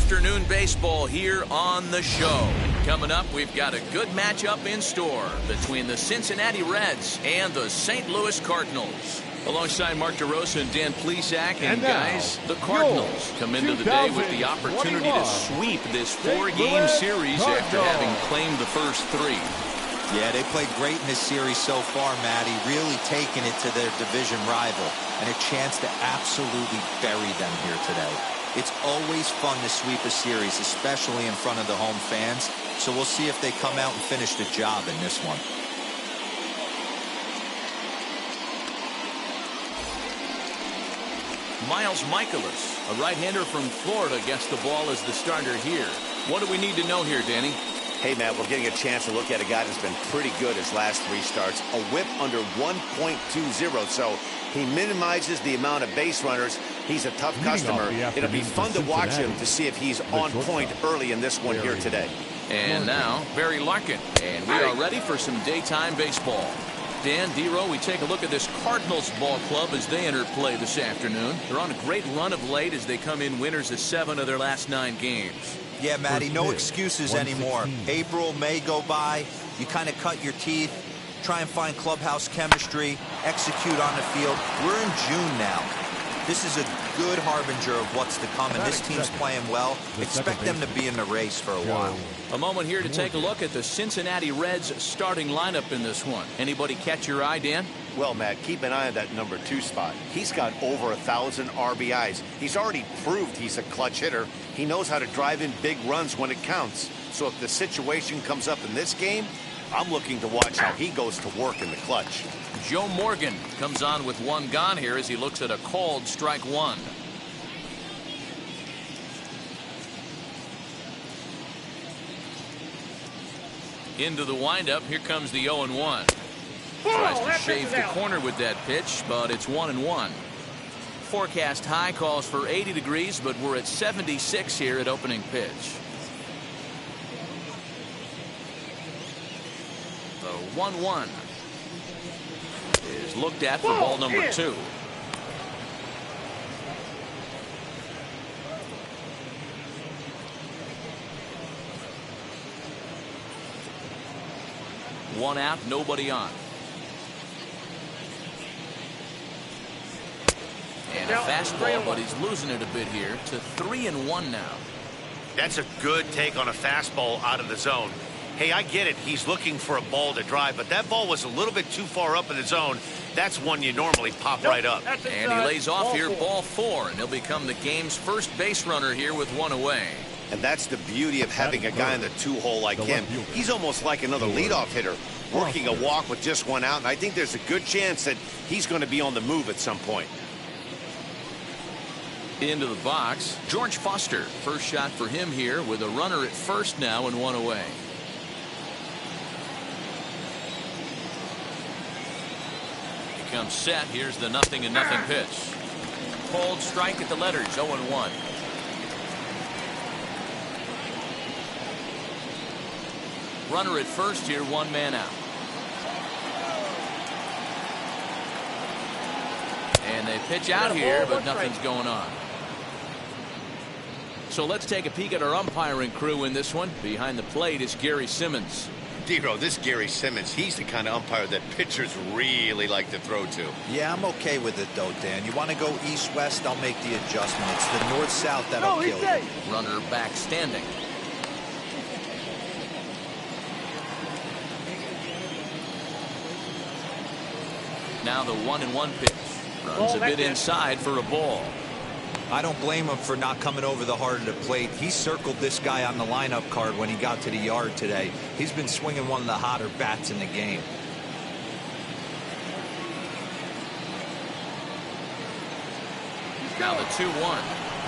Afternoon baseball here on the show. Coming up, we've got a good matchup in store between the Cincinnati Reds and the St. Louis Cardinals. Alongside Mark DeRosa and Dan Plesac, and guys, the Cardinals come into the day with the opportunity to sweep this four-game series after having claimed the first three. Yeah, they played great in this series so far, Matty, really taking it to their division rival, and a chance to absolutely bury them here today. It's always fun to sweep a series, especially in front of the home fans. So we'll see if they come out and finish the job in this one. Miles Michaelis, a right-hander from Florida, gets the ball as the starter here. What do we need to know here, Danny? Hey, Matt, we're getting a chance to look at a guy that's been pretty good his last three starts. A whip under 1.20, so he minimizes the amount of base runners. He's a tough customer. It'll be fun to watch him to see if he's on point early in this one here today. And now, Barry Larkin. And we are ready for some daytime baseball. Dan, D-Row, we take a look at this Cardinals ball club as they enter play this afternoon. They're on a great run of late as they come in winners of 7 of their last 9 games. Yeah, Matty, no excuses anymore. April, May go by. You kind of cut your teeth, try and find clubhouse chemistry, execute on the field. We're in June now. This is a good harbinger of what's to come, and this team's playing well. Expect them to be in the race for a while. A moment here to take a look at the Cincinnati Reds starting lineup in this one. Anybody catch your eye, Dan? Well, Matt, keep an eye on that number 2 spot. He's got over 1,000 RBIs. He's already proved he's a clutch hitter. He knows how to drive in big runs when it counts. So if the situation comes up in this game, I'm looking to watch how he goes to work in the clutch. Joe Morgan comes on with 1 gone here as he looks at a called strike 1. Into the windup. Here comes the 0-1. Tries to shave the corner with that pitch, but it's 1-1. Forecast high calls for 80 degrees, but we're at 76 here at opening pitch. The 1-1 is looked at for ball number 2. One out, nobody on. And a fastball, but he's losing it a bit here to 3-1 now. That's a good take on a fastball out of the zone. Hey, I get it. He's looking for a ball to drive, but that ball was a little bit too far up in the zone. That's one you normally pop right up. And he lays off here, ball 4, and he'll become the game's first base runner here with 1 away. And that's the beauty of having a guy in the 2-hole like him. He's almost like another leadoff hitter, working a walk with just 1 out, and I think there's a good chance that he's going to be on the move at some point. Into the box, George Foster. First shot for him here with a runner at first now and 1 away. He comes set. Here's the 0-0 pitch. Cold strike at the letters, 0-1. Runner at first here, 1 man out. And they pitch out here, but nothing's going on. So let's take a peek at our umpiring crew in this one. Behind the plate is Gary Simmons. D-Row, this Gary Simmons, he's the kind of umpire that pitchers really like to throw to. Yeah, I'm okay with it, though, Dan. You want to go east-west, I'll make the adjustment. It's the north-south that'll kill you. Runner back standing. Now the 1-1 pitch. Runs a bit inside for a ball. I don't blame him for not coming over the heart of the plate. He circled this guy on the lineup card when he got to the yard today. He's been swinging one of the hotter bats in the game. Now the 2-1.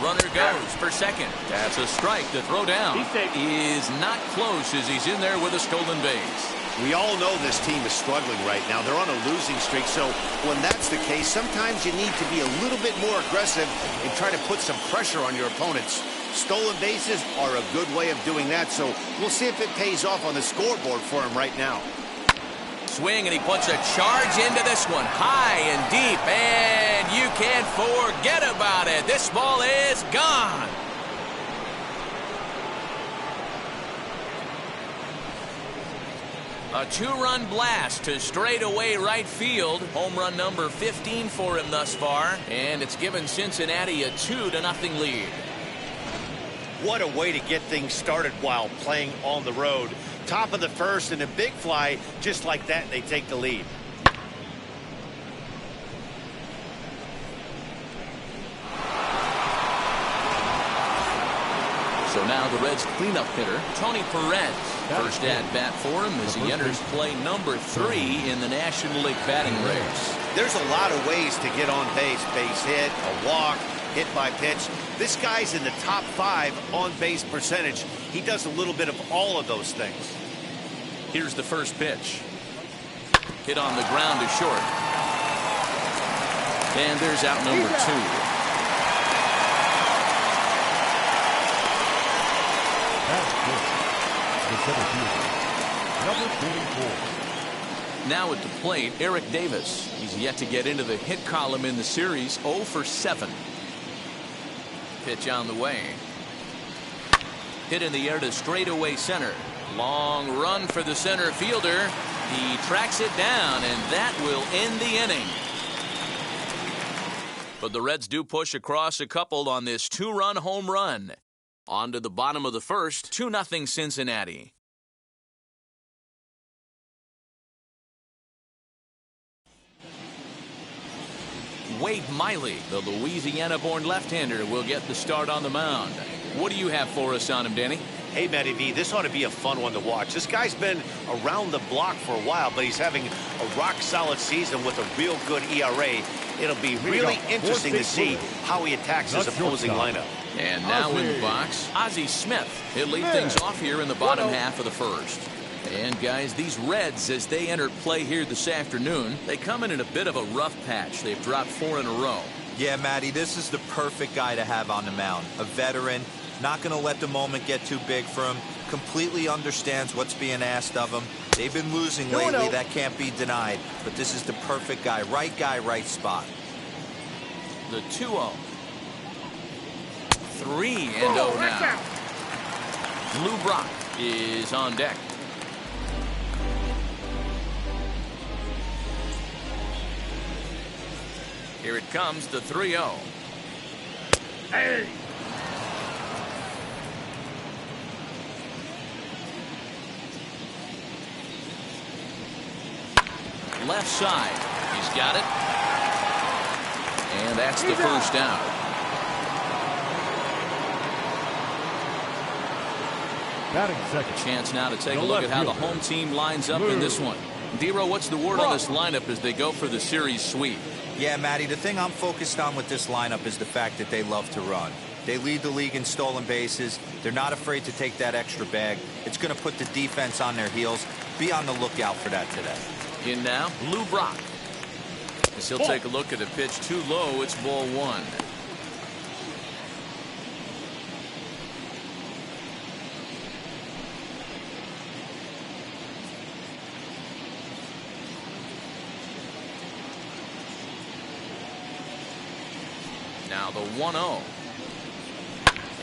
Runner goes for second. That's a strike. The throw down is not close as he's in there with a stolen base. We all know this team is struggling right now. They're on a losing streak, so when that's the case, sometimes you need to be a little bit more aggressive and try to put some pressure on your opponents. Stolen bases are a good way of doing that, so we'll see if it pays off on the scoreboard for him right now. Swing, and he puts a charge into this one. High and deep, and you can't forget about it. This ball is gone. A 2-run blast to straightaway right field. Home run number 15 for him thus far, and it's given Cincinnati a 2-0 lead. What a way to get things started while playing on the road. Top of the first and a big fly, just like that, they take the lead. So now the Reds' cleanup hitter, Tony Perez. First at-bat for him as he enters play number 3 in the National League batting race. There's a lot of ways to get on base. Base hit, a walk, hit by pitch. This guy's in the top 5 on-base percentage. He does a little bit of all of those things. Here's the first pitch. Hit on the ground to short. And there's out number 2. Number 24. Now at the plate, Eric Davis. He's yet to get into the hit column in the series. 0 for 7. Pitch on the way. Hit in the air to straightaway center. Long run for the center fielder. He tracks it down, and that will end the inning. But the Reds do push across a couple on this 2-run home run. On to the bottom of the first, 2-0 Cincinnati. Wade Miley, the Louisiana-born left-hander, will get the start on the mound. What do you have for us on him, Danny? Hey, Matty V, this ought to be a fun one to watch. This guy's been around the block for a while, but he's having a rock-solid season with a real good ERA. It'll be really interesting to see how he attacks his opposing lineup. And now in the box, Ozzie Smith. He'll lead things off here in the bottom half of the first. And guys, these Reds, as they enter play here this afternoon, they come in a bit of a rough patch. They've dropped 4 in a row. Yeah, Matty, this is the perfect guy to have on the mound. A veteran, not going to let the moment get too big for him, completely understands what's being asked of him. They've been losing lately, that can't be denied. But this is the perfect guy, right spot. The 2-0. 3-0 now. Lou Brock is on deck. Here it comes, the 3-0. Hey! Left side. He's got it. And that's the first out. Batting second. Chance now to take a look at how the home team lines up in this one. Dero, what's the word on this lineup as they go for the series sweep? Yeah, Matty, the thing I'm focused on with this lineup is the fact that they love to run. They lead the league in stolen bases. They're not afraid to take that extra bag. It's going to put the defense on their heels. Be on the lookout for that today. In now, Lou Brock. As he'll take a look at a pitch too low, it's ball 1. Now the 1-0.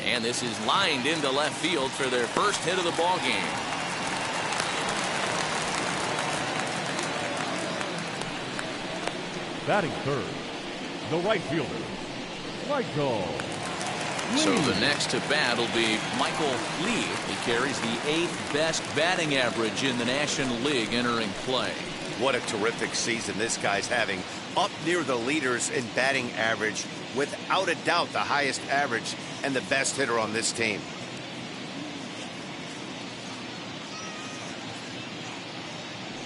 And this is lined into left field for their first hit of the ball game. Batting third, the right fielder, Michael Lee. So the next to bat will be Michael Lee. He carries the 8th best batting average in the National League entering play. What a terrific season this guy's having. Up near the leaders in batting average. Without a doubt, the highest average and the best hitter on this team.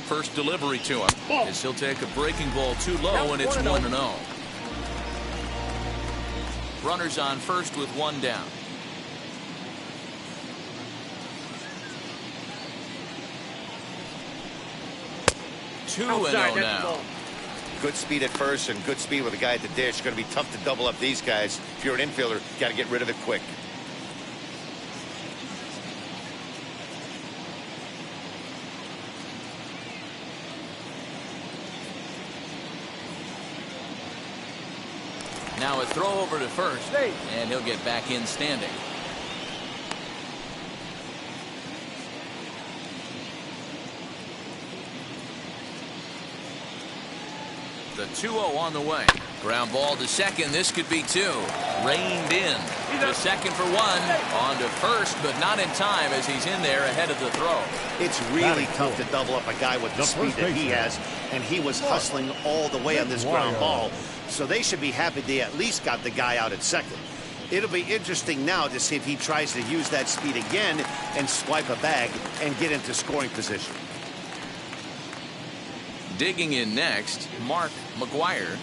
First delivery to him. As he'll take a breaking ball too low, and it's 1-0. Runners on first with one down. 2-0 now. Good speed at first and good speed with a guy at the dish. Going to be tough to double up these guys. If you're an infielder, got to get rid of it quick. Now a throw over to first, and he'll get back in standing. The 2-0 on the way. Ground ball to second. This could be two. Reined in. To second for one. On to first, but not in time as he's in there ahead of the throw. It's really tough to double up a guy with the speed that he has, and he was hustling all the way on this ground ball. So they should be happy they at least got the guy out at second. It'll be interesting now to see if he tries to use that speed again and swipe a bag and get into scoring position. Digging in next, Mark McGuire.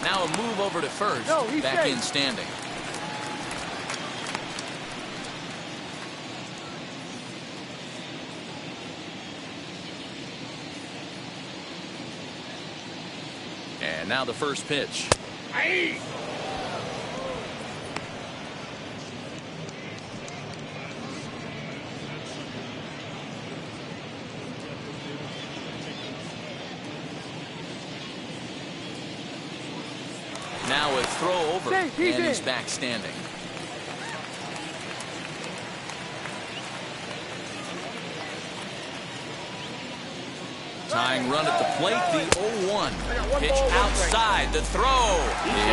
Now a move over to first. Back in standing. And now the first pitch. Now a throw over, and he's back standing. Tying run at the plate, the 0-1. Pitch outside, the throw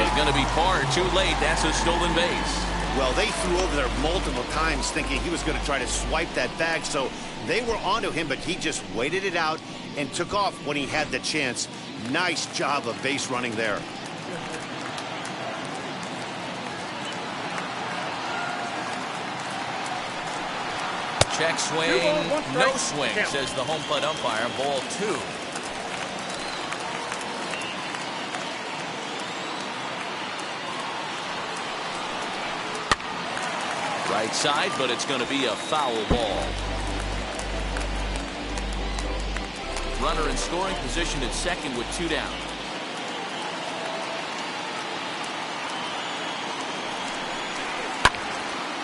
is going to be par. Too late, that's a stolen base. Well, they threw over there multiple times thinking he was going to try to swipe that bag, so they were onto him, but he just waited it out and took off when he had the chance. Nice job of base running there. Check swing, no swing, says the home plate umpire. Ball 2. Right side, but it's going to be a foul ball. Runner in scoring position at second with 2 down.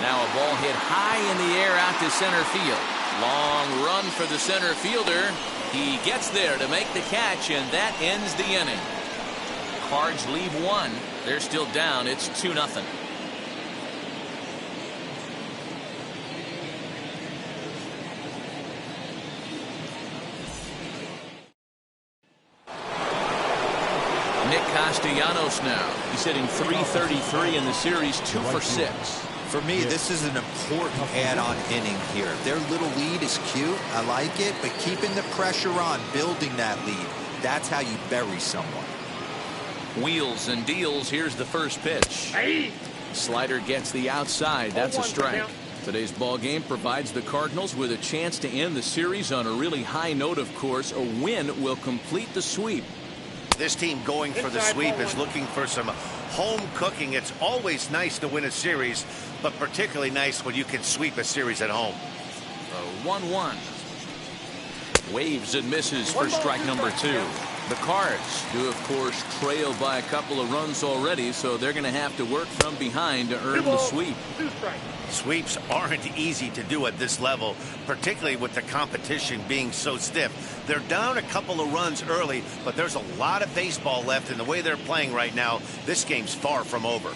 Now a ball hit high in the air out to center field. Long run for the center fielder. He gets there to make the catch, and that ends the inning. Cards leave 1. They're still down. It's 2-0. Nick Castellanos now. He's hitting .333 in the series, 2 for 6. For me, this is an important add-on inning here. Their little lead is cute. I like it. But keeping the pressure on, building that lead, that's how you bury someone. Wheels and deals. Here's the first pitch. Slider gets the outside. That's a strike. Today's ball game provides the Cardinals with a chance to end the series on a really high note, of course. A win will complete the sweep. This team going for the sweep is looking for some home cooking. It's always nice to win a series, but particularly nice when you can sweep a series at home. 1-1. Waves and misses for strike number 2. The Cards do, of course, trail by a couple of runs already, so they're going to have to work from behind to earn the sweep. Sweeps aren't easy to do at this level, particularly with the competition being so stiff. They're down a couple of runs early, but there's a lot of baseball left in the way they're playing right now. This game's far from over.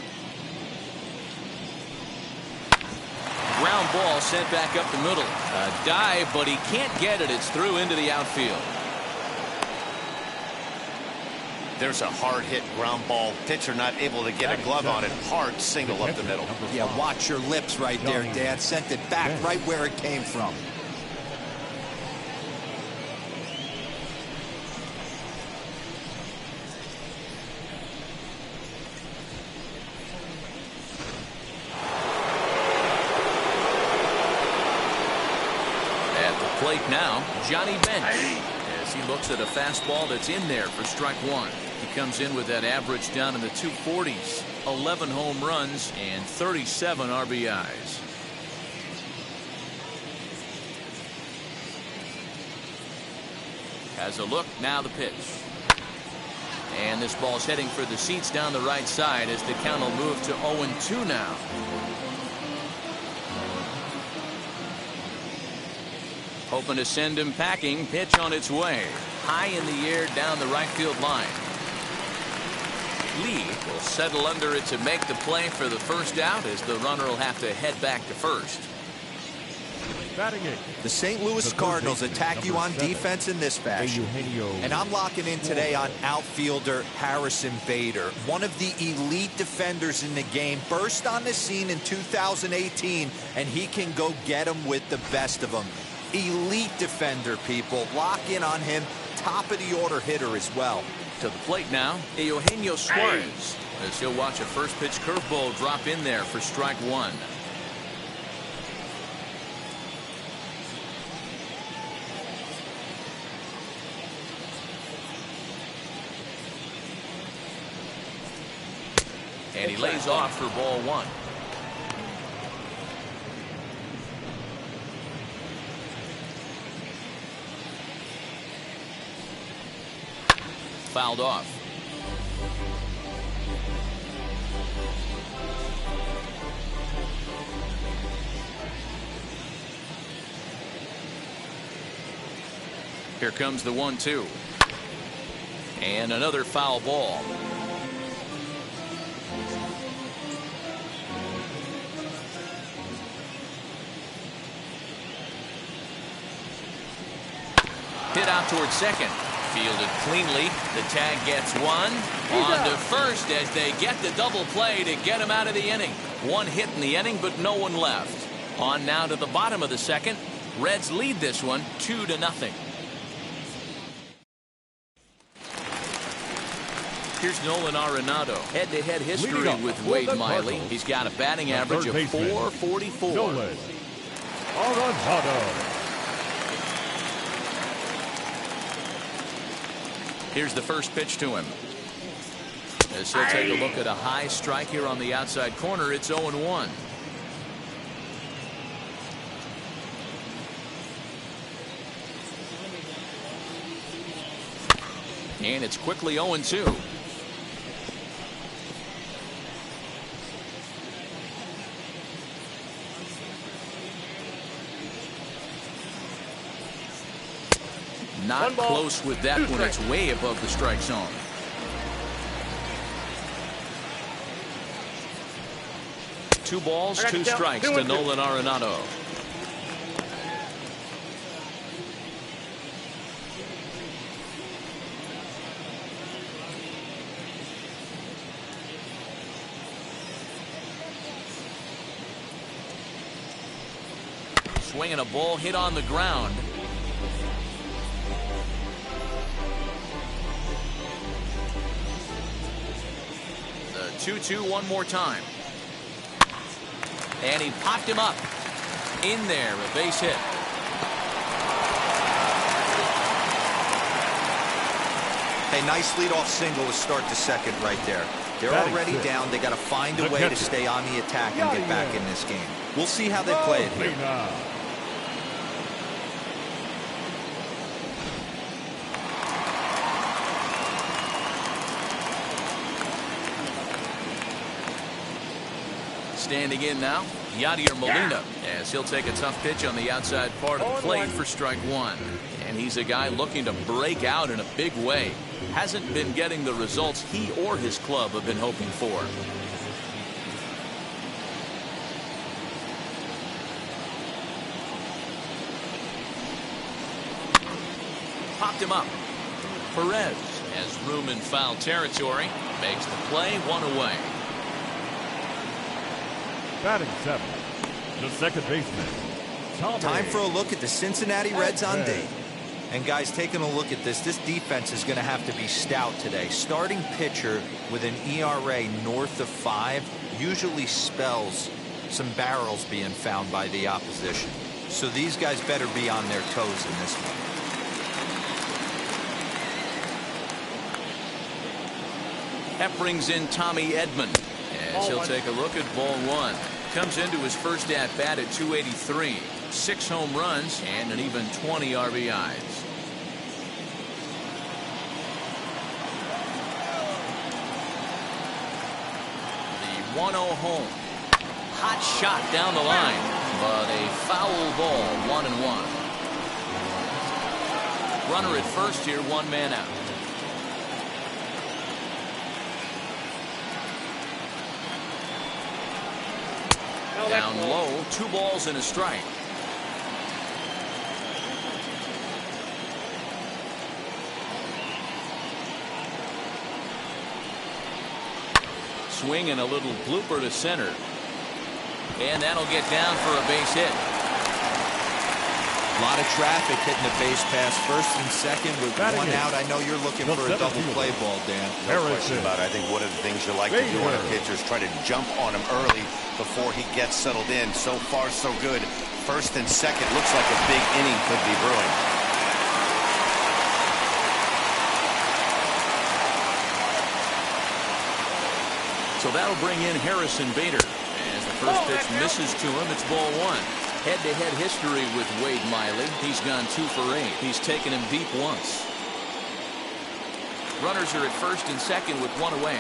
Ground ball sent back up the middle. A dive, but he can't get it. It's through into the outfield. There's a hard hit ground ball. Pitcher not able to get a glove on it. Hard single up the middle. Yeah, watch your lips right there, Dad. Sent it back right where it came from. At the plate now, Johnny Bench, as he looks at a fastball that's in there for strike 1. He comes in with that average down in the 240s, 11 home runs and 37 RBIs. Has a look, now the pitch. And this ball's heading for the seats down the right side as the count will move to 0-2 now. Hoping to send him packing. Pitch on its way. High in the air down the right field line. Lee will settle under it to make the play for the first out as the runner will have to head back to first. The St. Louis Cardinals attack you on defense in this fashion. And I'm locking in today on outfielder Harrison Bader, one of the elite defenders in the game. Burst on the scene in 2018, and he can go get them with the best of them. Elite defender, people. Lock in on him. Top of the order hitter as well. To the plate now, Eugenio Suarez, as he'll watch a first pitch curveball drop in there for strike one. And he lays off for ball one. Fouled off. Here comes the 1-2. And another foul ball. Hit out towards second. Fielded cleanly. The tag gets one. On to first as they get the double play to get him out of the inning. One hit in the inning, but no one left. On now to the bottom of the second. Reds lead this one 2-0. Here's Nolan Arenado. Head-to-head history with Wade Miley. He's got a batting average of .444. Nolan Arenado. Here's the first pitch to him. As he'll take a look at a high strike here on the outside corner, it's 0-1. And it's quickly 0-2. Not close with that when it's way above the strike zone. Two balls, two strikes to Nolan Arenado. Swinging a ball hit on the ground. The 2-2 one more time. And he popped him up. In there, a base hit. Hey, nice leadoff single to start the second right there. They're already down. They got to find a way to stay on the attack and get back in this game. We'll see how they play it here. Standing in now, Yadier Molina, as he'll take a tough pitch on the outside part of the plate for strike one. And he's a guy looking to break out in a big way. Hasn't been getting the results he or his club have been hoping for. Popped him up. Perez has room in foul territory. Makes the play, one away. Batting seventh, the second baseman, Tommy. Time for a look at the Cincinnati Reds on D. And guys, taking a look at this defense is going to have to be stout today. Starting pitcher with an ERA north of 5 usually spells some barrels being found by the opposition. So these guys better be on their toes in this one. That brings in Tommy Edman as he'll take a look at ball one. Comes into his first at bat at 283. 6 home runs and an even 20 RBIs. The 1-0 home. Hot shot down the line, but a foul ball. 1-1. Runner at first here, 1 man out. Down low, 2 balls and a strike. Swing and a little blooper to center. And that'll get down for a base hit. A lot of traffic hitting the base pass first and second with 1 out. I know you're looking for a double play ball, Dan. No question about it. I think one of the things you like to do on a pitcher is try to jump on him early before he gets settled in. So far, so good. First and second looks like a big inning could be brewing. So that'll bring in Harrison Bader. As the first pitch misses to him, it's ball 1. Head-to-head history with Wade Miley. He's gone 2 for 8. He's taken him deep once. Runners are at first and second with 1 away.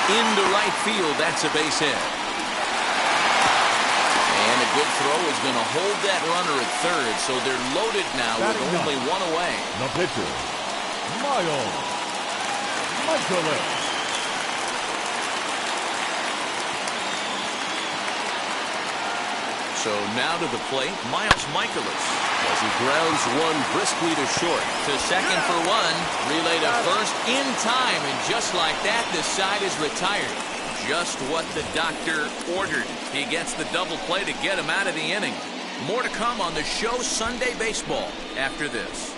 Into right field. That's a base hit. And a good throw is going to hold that runner at third. So they're loaded now with only 1 away. The pitcher, Miles Michaelis. So now to the plate, Miles Michaelis as he grounds one briskly to short. To second for 1. Relay to first in time. And just like that, the side is retired. Just what the doctor ordered. He gets the double play to get him out of the inning. More to come on the show Sunday Baseball after this.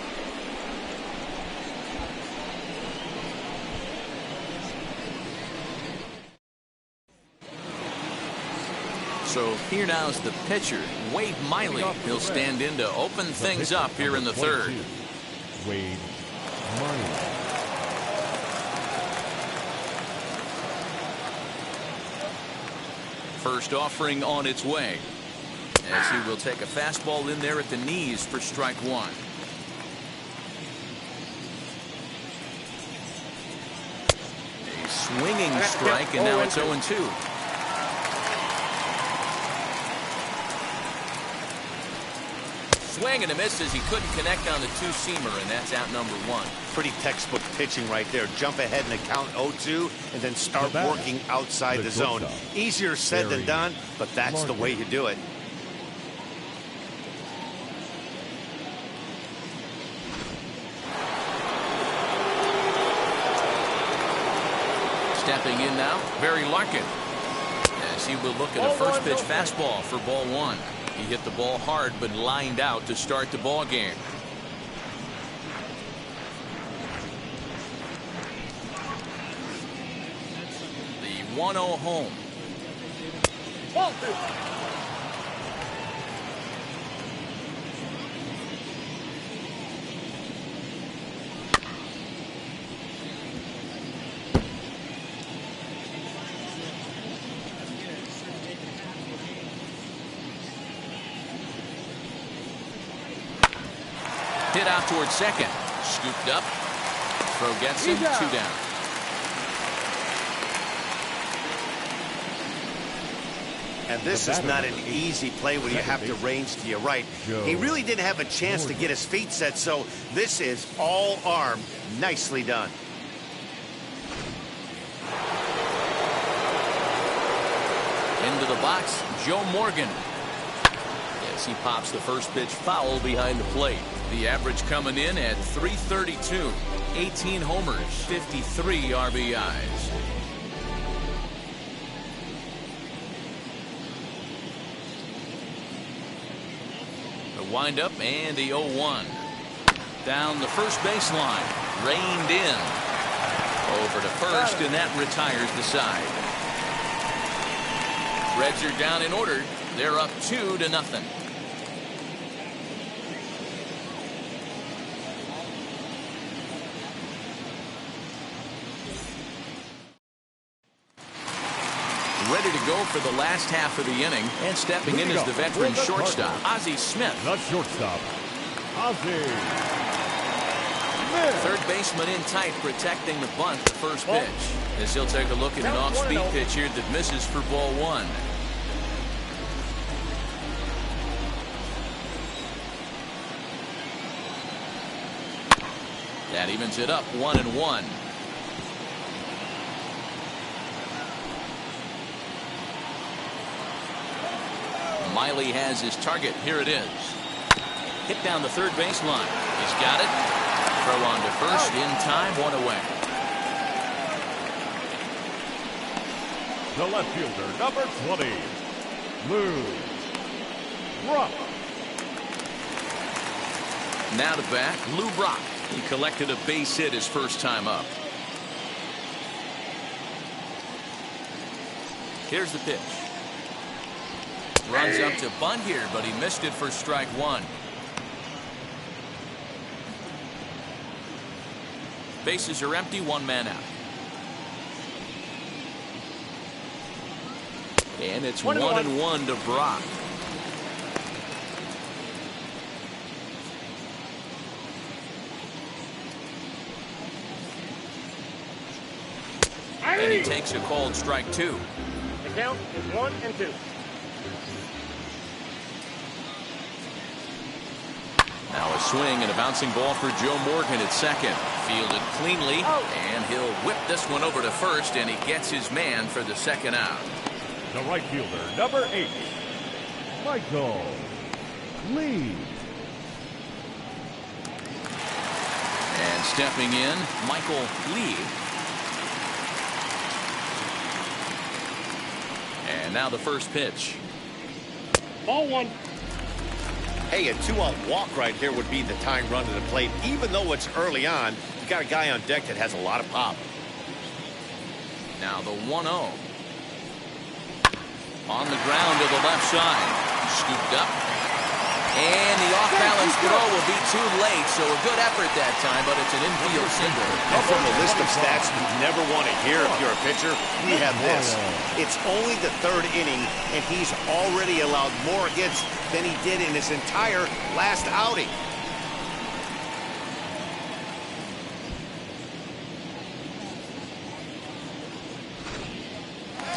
So here now is the pitcher, Wade Miley. He'll stand in to open things up here in the third. Wade Miley. First offering on its way, as he will take a fastball in there at the knees for strike 1. A swinging strike, and now it's 0-2. Swing and a miss as he couldn't connect on the 2-seamer, and that's out number 1. Pretty textbook pitching right there. Jump ahead in the count 0-2 and then start working outside the zone. Easier said than done, but that's the way you do it. Stepping in now, Barry Larkin, as he will look at a first pitch fastball for ball 1. He hit the ball hard but lined out to start the ball game. The 1-0 home. Hit out towards second. Scooped up. Throw gets him. 2 down. And this is not an easy play when you have to range to your right. He really didn't have a chance to get his feet set, so this is all arm. Nicely done. Into the box, Joe Morgan. Yes, he pops the first pitch foul behind the plate. The average coming in at 332. 18 homers, 53 RBIs. The windup and the 0-1. Down the first baseline. Reined in. Over to first, and that retires the side. Reds are down in order. They're up 2-0. Ready to go for the last half of the inning, and stepping in is the veteran shortstop, Ozzie Smith. The shortstop, Ozzie Smith. Third baseman in tight, protecting the bunt, the first pitch. As he'll take a look at an off-speed pitch here that misses for ball one. That evens it up 1-1. Miley has his target. Here it is. Hit down the third baseline. He's got it. Throw on to first in time. One away. The left fielder, number 20, Lou Brock. Now to bat, Lou Brock. He collected a base hit his first time up. Here's the pitch. Runs up to bunt here, but he missed it for strike one. Bases are empty, one man out. And it's 1-1 to Brock. And he takes a called strike two. The count is 1-2. Now a swing and a bouncing ball for Joe Morgan at second. Fielded cleanly, and he'll whip this one over to first, and he gets his man for the second out. The right fielder, number 8, Michael Lee. And stepping in, Michael Lee. And now the first pitch. Ball one. Hey, a 2-out walk right here would be the tying run to the plate. Even though it's early on, you got a guy on deck that has a lot of pop. Now the 1-0. On the ground to the left side. Scooped up. And the off-balance throw will be too late, so a good effort that time, but it's an infield single. And from the list of stats you never want to hear if you're a pitcher, we have this. It's only the third inning, and he's already allowed more hits than he did in his entire last outing.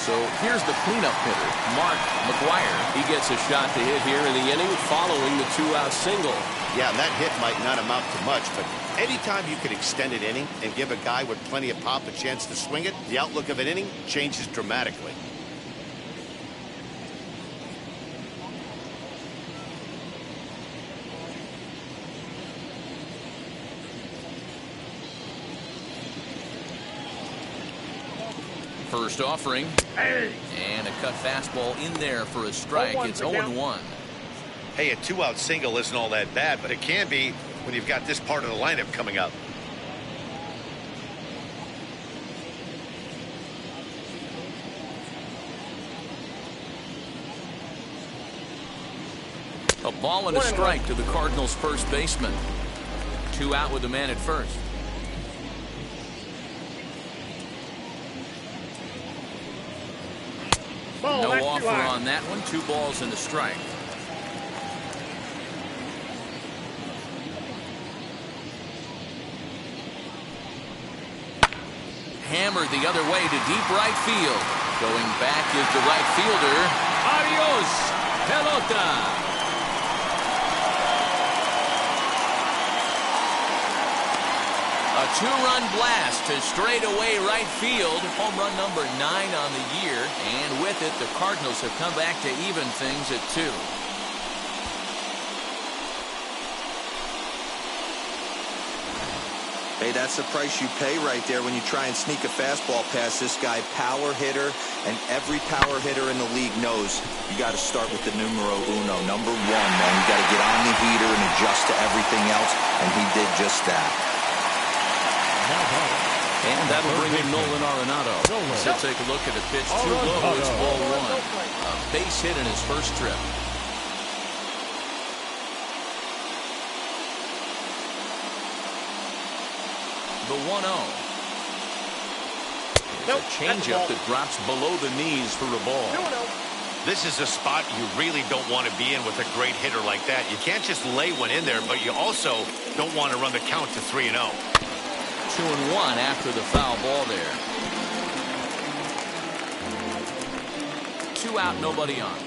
So here's the cleanup hitter, Mark McGuire. He gets a shot to hit here in the inning following the 2-out single. Yeah, that hit might not amount to much, but anytime you can extend an inning and give a guy with plenty of pop a chance to swing it, the outlook of an inning changes dramatically. First offering, and a cut fastball in there for a strike. It's 0-1. Hey, a 2-out single isn't all that bad, but it can be when you've got this part of the lineup coming up. A ball and a strike to the Cardinals' first baseman. 2 out with the man at first. No offer on that one. 2 balls and a strike. Hammered the other way to deep right field. Going back is the right fielder. Adios, pelota. A 2-run blast to straightaway right field. Home run number 9 on the year. And with it, the Cardinals have come back to even things at 2. Hey, that's the price you pay right there when you try and sneak a fastball past this guy. Power hitter, and every power hitter in the league knows you got to start with the numero uno, number 1, man. You got to get on the heater and adjust to everything else, and he did just that. And that'll bring in Nolan Arenado. So take a look at the pitch. Too low. It's ball 1. A base hit in his first trip. The 1-0. Nope, a changeup that drops below the knees for a ball. 2-0. This is a spot you really don't want to be in with a great hitter like that. You can't just lay one in there, but you also don't want to run the count to 3-0. 2-1 after the foul ball there. 2 out, nobody on.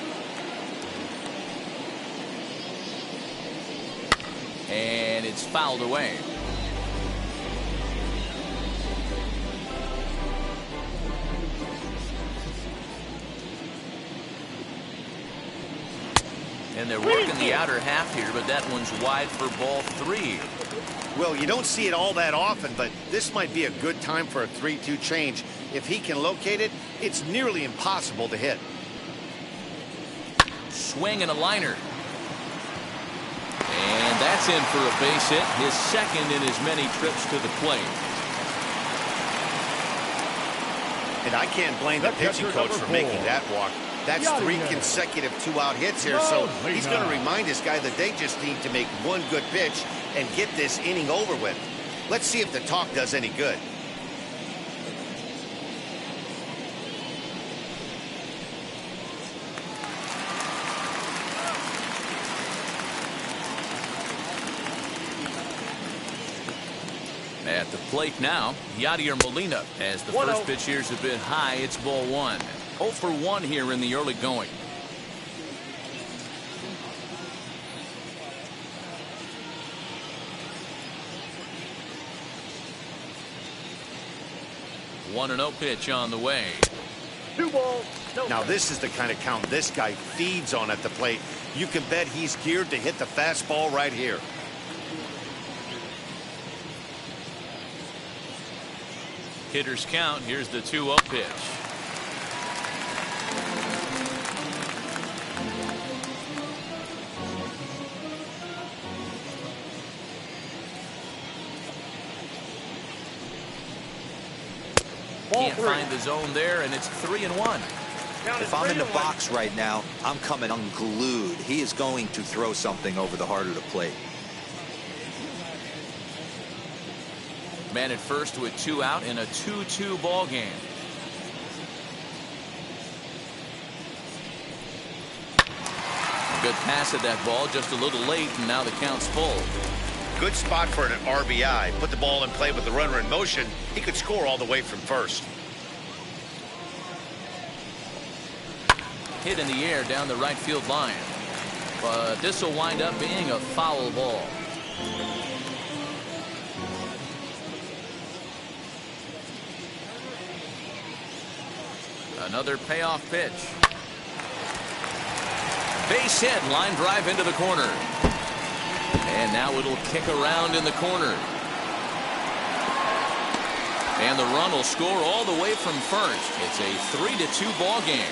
And it's fouled away. And they're working the outer half here, but that one's wide for ball 3. Well, you don't see it all that often, but this might be a good time for a 3-2 change. If he can locate it, it's nearly impossible to hit. Swing and a liner. And that's in for a base hit, his second in as many trips to the plate. And I can't blame the pitching coach for making that walk. That's 3 consecutive 2-out hits here, so he's going to remind this guy that they just need to make one good pitch and get this inning over with. Let's see if the talk does any good. At the plate now, Yadier Molina, as the first pitch here's a bit high. It's ball 1. 0 for 1 here in the early going. One and 0 pitch on the way. 2 balls. No. Now this is the kind of count this guy feeds on at the plate. You can bet he's geared to hit the fastball right here. Hitter's count. Here's the 2-0 pitch. Can't find the zone there, and it's 3-1. If I'm in the box right now, I'm coming unglued. He is going to throw something over the heart of the plate. Man at first with 2 out in a 2-2 ball game. A good pass at that ball, just a little late, and now the count's full. Good spot for an RBI. Put the ball in play with the runner in motion. He could score all the way from first. Hit in the air down the right field line. But this will wind up being a foul ball. Another payoff pitch. Base hit, line drive into the corner. And now it'll kick around in the corner. And the run will score all the way from first. It's a 3-2 ball game.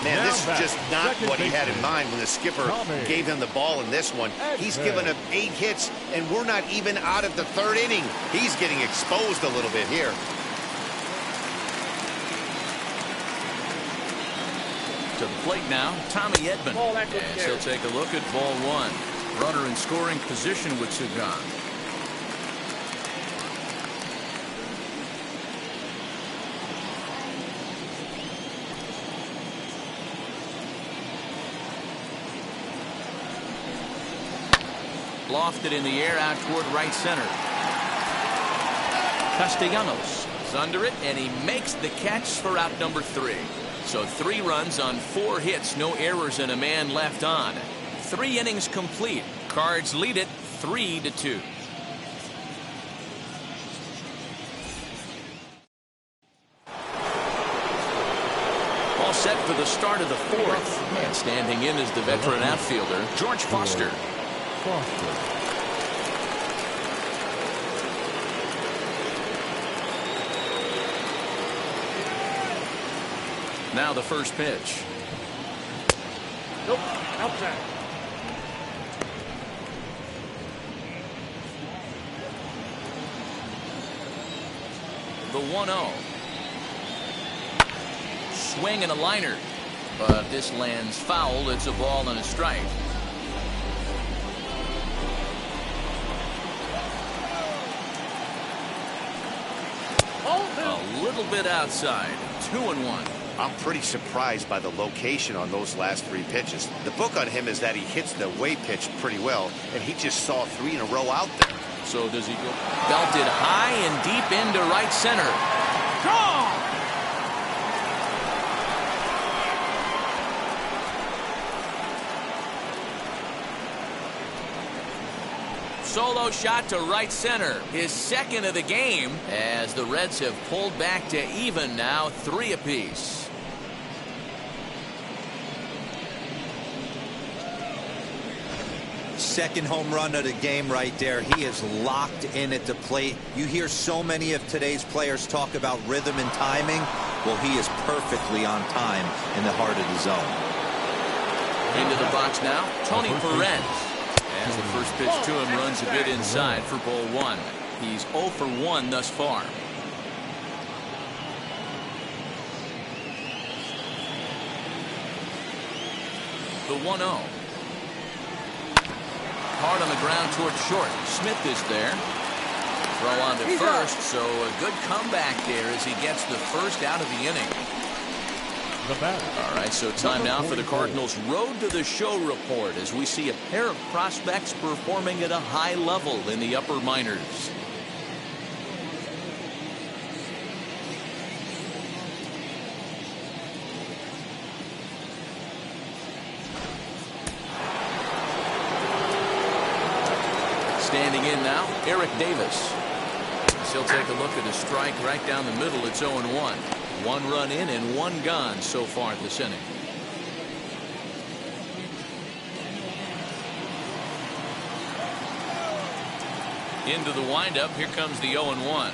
Man, this is just not what he had in mind when the skipper gave him the ball in this one. He's given up 8 hits, and we're not even out of the 3rd inning. He's getting exposed a little bit here. To the plate now, Tommy Edman. As he'll take a look at ball 1. Runner in scoring position with Sugan. Lofted in the air out toward right center. Castellanos is under it, and he makes the catch for out number 3. So 3 runs on 4 hits, no errors, and a man left on. 3 innings complete. Cards lead it 3-2. All set for the start of the 4th. And standing in is the veteran outfielder, George Foster. Now the first pitch. Nope, outside. The 1-0. Swing and a liner. But this lands foul. It's a ball and a strike. Ball 2. A little bit outside. 2-1. I'm pretty surprised by the location on those last 3 pitches. The book on him is that he hits the way pitch pretty well, and he just saw 3 in a row out there. So does he go? Belted high and deep into right center. Gone! Solo shot to right center. His second of the game as the Reds have pulled back to even now, 3 apiece. Second home run of the game right there. He is locked in at the plate. You hear so many of today's players talk about rhythm and timing. Well, he is perfectly on time in the heart of the zone. Into the box now, Tony Perez. As the first pitch to him runs a bit inside for ball 1. He's 0 for 1 thus far. The 1-0. Hard on the ground towards short. Smith is there. Throw on to first, so a good comeback there as he gets the first out of the inning. All right, so time now for the Cardinals' Road to the Show report as we see a pair of prospects performing at a high level in the upper minors. Standing in now, Eric Davis. He'll take a look at a strike right down the middle. It's 0-1. 1 run in and 1 gone so far this inning. Into the windup. Here comes the 0-1.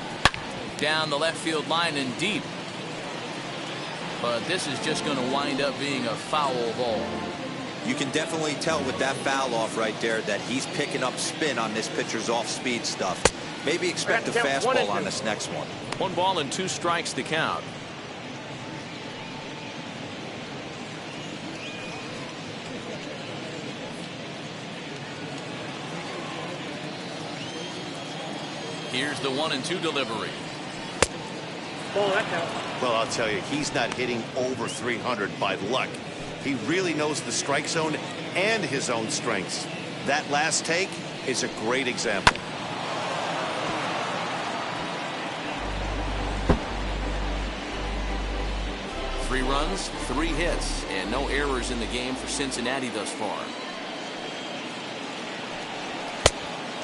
Down the left field line and deep. But this is just going to wind up being a foul ball. You can definitely tell with that foul off right there that he's picking up spin on this pitcher's off-speed stuff. Maybe expect a fastball on this next one. 1 ball and 2 strikes to count. Here's the 1-2 delivery. Well, I'll tell you, he's not hitting over 300 by luck. He really knows the strike zone and his own strengths. That last take is a great example. Three runs, 3 hits, and no errors in the game for Cincinnati thus far.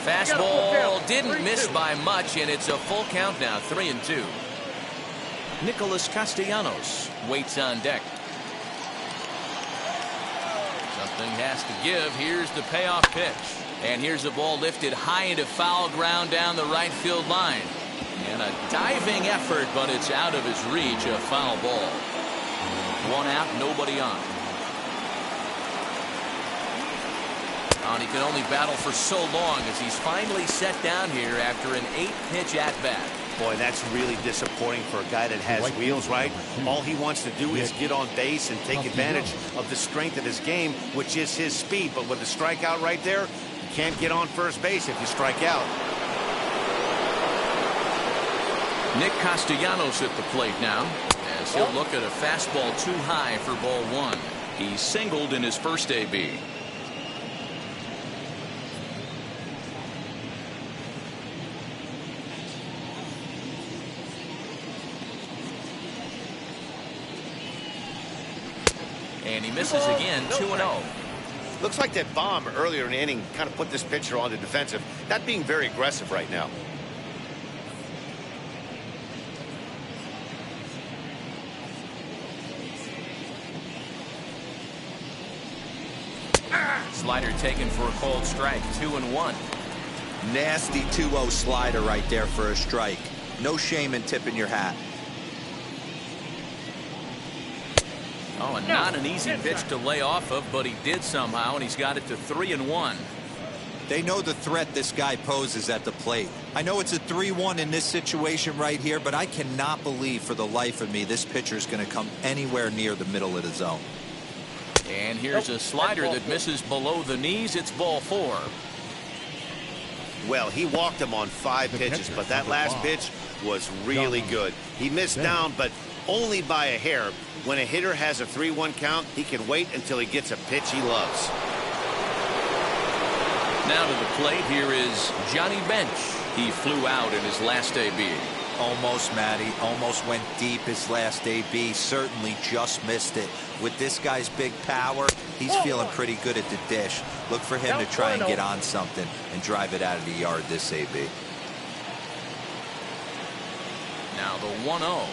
Fastball didn't miss by much, and it's a full count now, 3-2. Nicholas Castellanos waits on deck. Something has to give. Here's the payoff pitch. And here's a ball lifted high into foul ground down the right field line. And a diving effort, but it's out of his reach, a foul ball. 1 out, nobody on. And he can only battle for so long as he's finally set down here after an 8-pitch at-bat. Boy, that's really disappointing for a guy that has wheels, right? All he wants to do is get on base and take advantage of the strength of his game, which is his speed. But with the strikeout right there, you can't get on first base if you strike out. Nick Castellanos at the plate now, as he'll look at a fastball too high for ball 1. He singled in his first AB. And he misses again, 2-0. Looks like that bomb earlier in the inning kind of put this pitcher on the defensive. Not being very aggressive right now. Slider taken for a cold strike, 2-1. Nasty 2-0 slider right there for a strike. No shame in tipping your hat. Oh, and not an easy pitch to lay off of, but he did somehow, and he's got it to 3-1. They know the threat this guy poses at the plate. I know it's a 3-1 in this situation right here, but I cannot believe for the life of me this pitcher is going to come anywhere near the middle of the zone. And here's a slider that misses below the knees. It's ball 4. Well, he walked him on 5 pitches, but that last pitch was really good. He missed down, but only by a hair. When a hitter has a 3-1 count, he can wait until he gets a pitch he loves. Now to the plate, here is Johnny Bench. He flew out in his last AB. Almost, Matty. Almost went deep his last AB. Certainly just missed it. With this guy's big power, he's feeling pretty good at the dish. Look for him to try and get on something and drive it out of the yard this AB. Now the 1-0.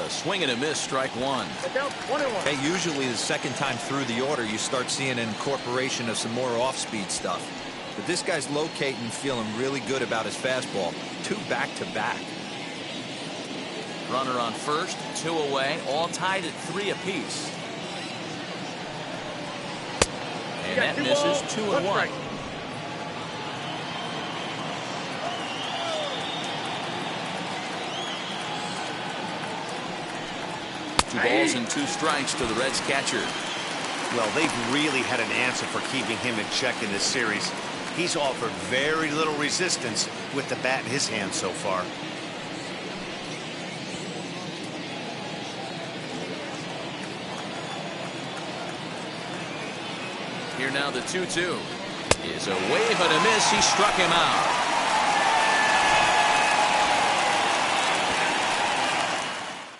A swing and a miss, strike one. Hey, usually the second time through the order, you start seeing an incorporation of some more off-speed stuff. But this guy's locating, feeling really good about his fastball. 2 back-to-back. Runner on first, 2 away, all tied at 3 apiece. And that misses 2-1. 2 balls and 2 strikes to the Reds catcher. Well, they've really had an answer for keeping him in check in this series. He's offered very little resistance with the bat in his hand so far. Here now the 2-2 is a wave and a miss. He struck him out.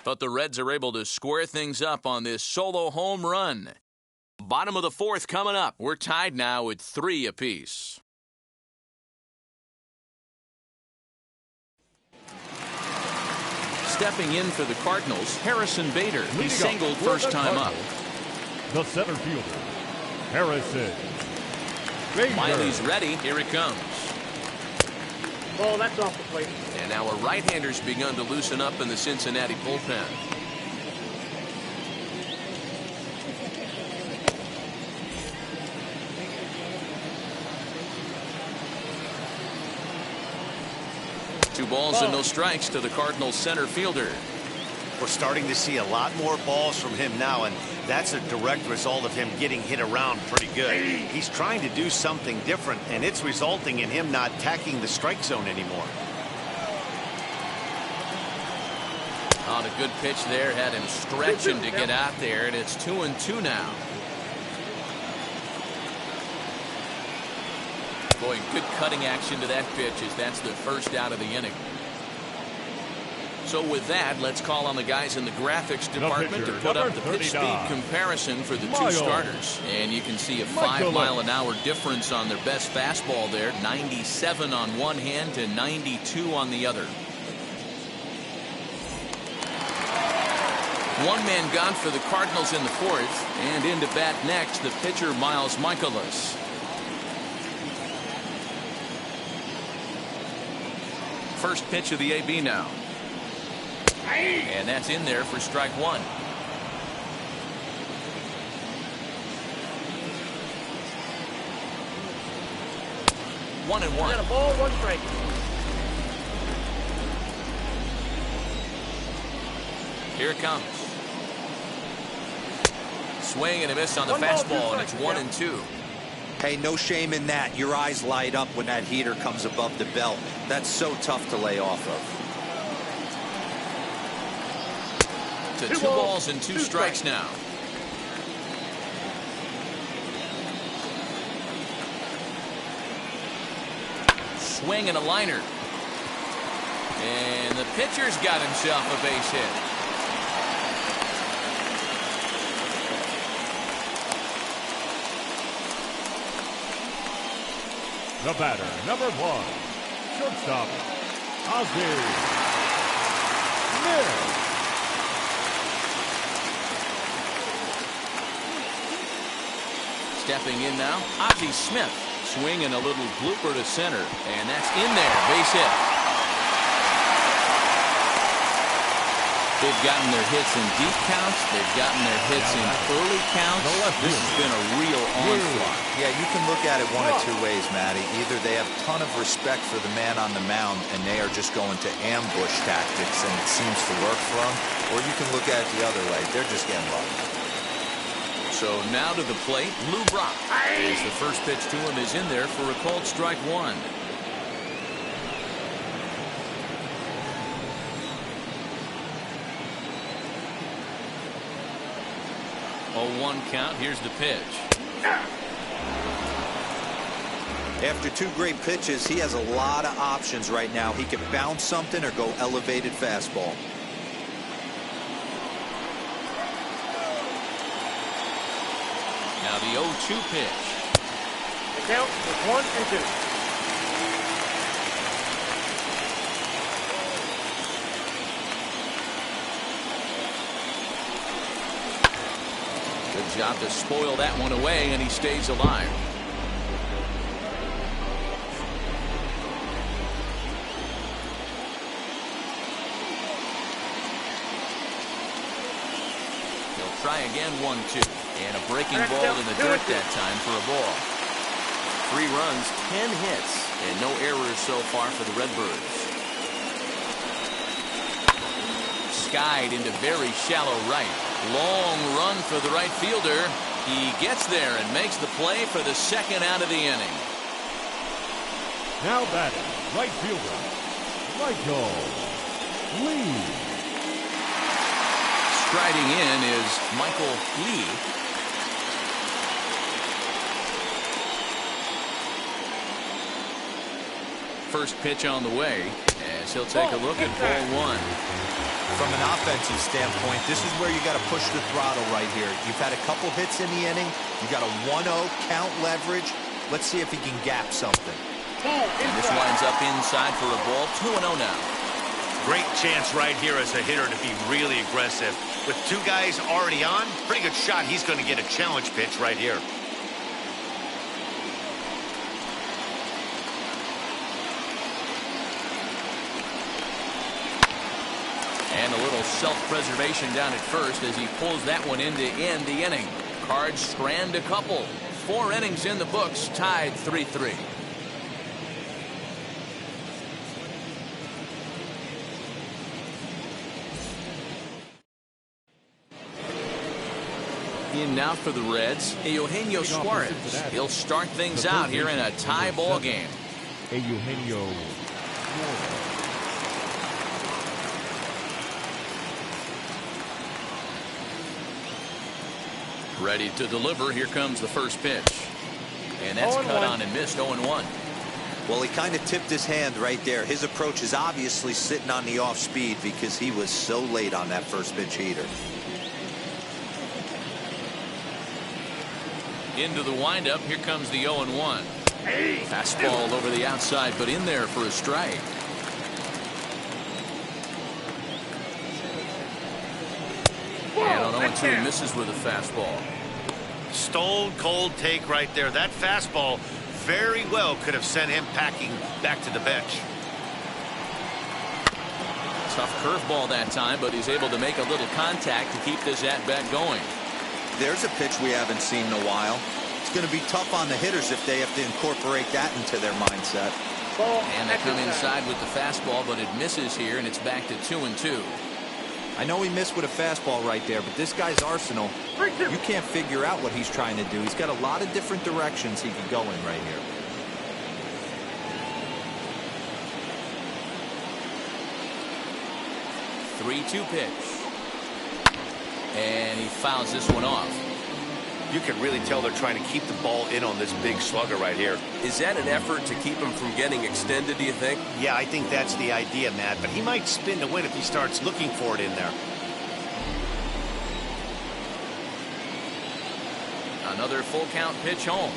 But the Reds are able to square things up on this solo home run. Bottom of the 4th coming up. We're tied now at 3 apiece. Stepping in for the Cardinals, Harrison Bader. He singled first time up. The center fielder, Harrison Bader. Miley's ready. Here it comes. Ball, that's off the plate. And now a right-hander's begun to loosen up in the Cincinnati bullpen. Two balls and no strikes to the Cardinals center fielder. We're starting to see a lot more balls from him now, and that's a direct result of him getting hit around pretty good. He's trying to do something different, and it's resulting in him not tacking the strike zone anymore. On a good pitch there, had him stretching to get out there, and it's 2-2 now. Boy, good cutting action to that pitch as that's the first out of the inning. So with that, let's call on the guys in the graphics department to put up the pitch speed comparison for the 2 starters. And you can see a 5-mile-an-hour difference on their best fastball there. 97 on one hand to 92 on the other. One man gone for the Cardinals in the 4th. And into bat next, the pitcher Miles Michaelis. First pitch of the AB now. And that's in there for strike one. One and one. Got a ball, 1 strike. Here it comes. Swing and a miss on the fastball, and it's 1-2. Hey, no shame in that. Your eyes light up when that heater comes above the belt. That's so tough to lay off of. To 2 balls and 2 strikes now. Swing and a liner. And the pitcher's got himself a base hit. The batter, number 1, shortstop, Ozzie Smith. Stepping in now, Ozzie Smith. Swinging a little blooper to center. And that's in there. Base hit. They've gotten their hits in deep counts. They've gotten their hits in early counts. This has been a real onslaught. Yeah, you can look at it one of 2 ways, Matty. Either they have a ton of respect for the man on the mound and they are just going to ambush tactics and it seems to work for them. Or you can look at it the other way. They're just getting lucky. So now to the plate, Lou Brock. As the first pitch to him is in there for a called strike one. 0-1 count. Here's the pitch. After 2 great pitches, he has a lot of options right now. He can bounce something or go elevated fastball. Now the 0-2 pitch. The count is 1-2. Good job to spoil that one away, and he stays alive. He'll try again, 1-2. And a breaking ball in the dirt that time for a ball. 3 runs, 10 hits, and no errors so far for the Redbirds. Skied into very shallow right. Long run for the right fielder. He gets there and makes the play for the 2nd out of the inning. Now batting, right fielder, Michael Lee. Striding in is Michael Lee. First pitch on the way as he'll take a look at ball 1. From an offensive standpoint, this is where you got to push the throttle right here. You've had a couple hits in the inning. You got a 1-0 count leverage. Let's see if he can gap something. And this winds up inside for a ball. 2-0 now. Great chance right here as a hitter to be really aggressive. With 2 guys already on, pretty good shot. He's going to get a challenge pitch right here. And a little self-preservation down at first as he pulls that one in to end the inning. Cards strand a couple. 4 innings in the books, tied 3-3. In now for the Reds, Eugenio Suarez. He'll start things out here in a tie ball game. Eugenio Suarez. Ready to deliver. Here comes the first pitch. And that's cut on and missed. 0-1. Well, he kind of tipped his hand right there. His approach is obviously sitting on the off speed because he was so late on that first pitch heater. Into the windup. Here comes the 0-1. Fastball over the outside, but in there for a strike. And on 0-2, he misses with a fastball. Stone cold take right there. That fastball very well could have sent him packing back to the bench. Tough curveball that time, but he's able to make a little contact to keep this at-bat going. There's a pitch we haven't seen in a while. It's going to be tough on the hitters if they have to incorporate that into their mindset. And they come inside with the fastball, but it misses here, and it's back to 2-2. I know he missed with a fastball right there, but this guy's arsenal, you can't figure out what he's trying to do. He's got a lot of different directions he could go in right here. Three-two pitch. And he fouls this one off. You can really tell they're trying to keep the ball in on this big slugger right here. Is that an effort to keep him from getting extended, do you think? Yeah, I think that's the idea, Matt. But he might spin to win if he starts looking for it in there. Another full count pitch home.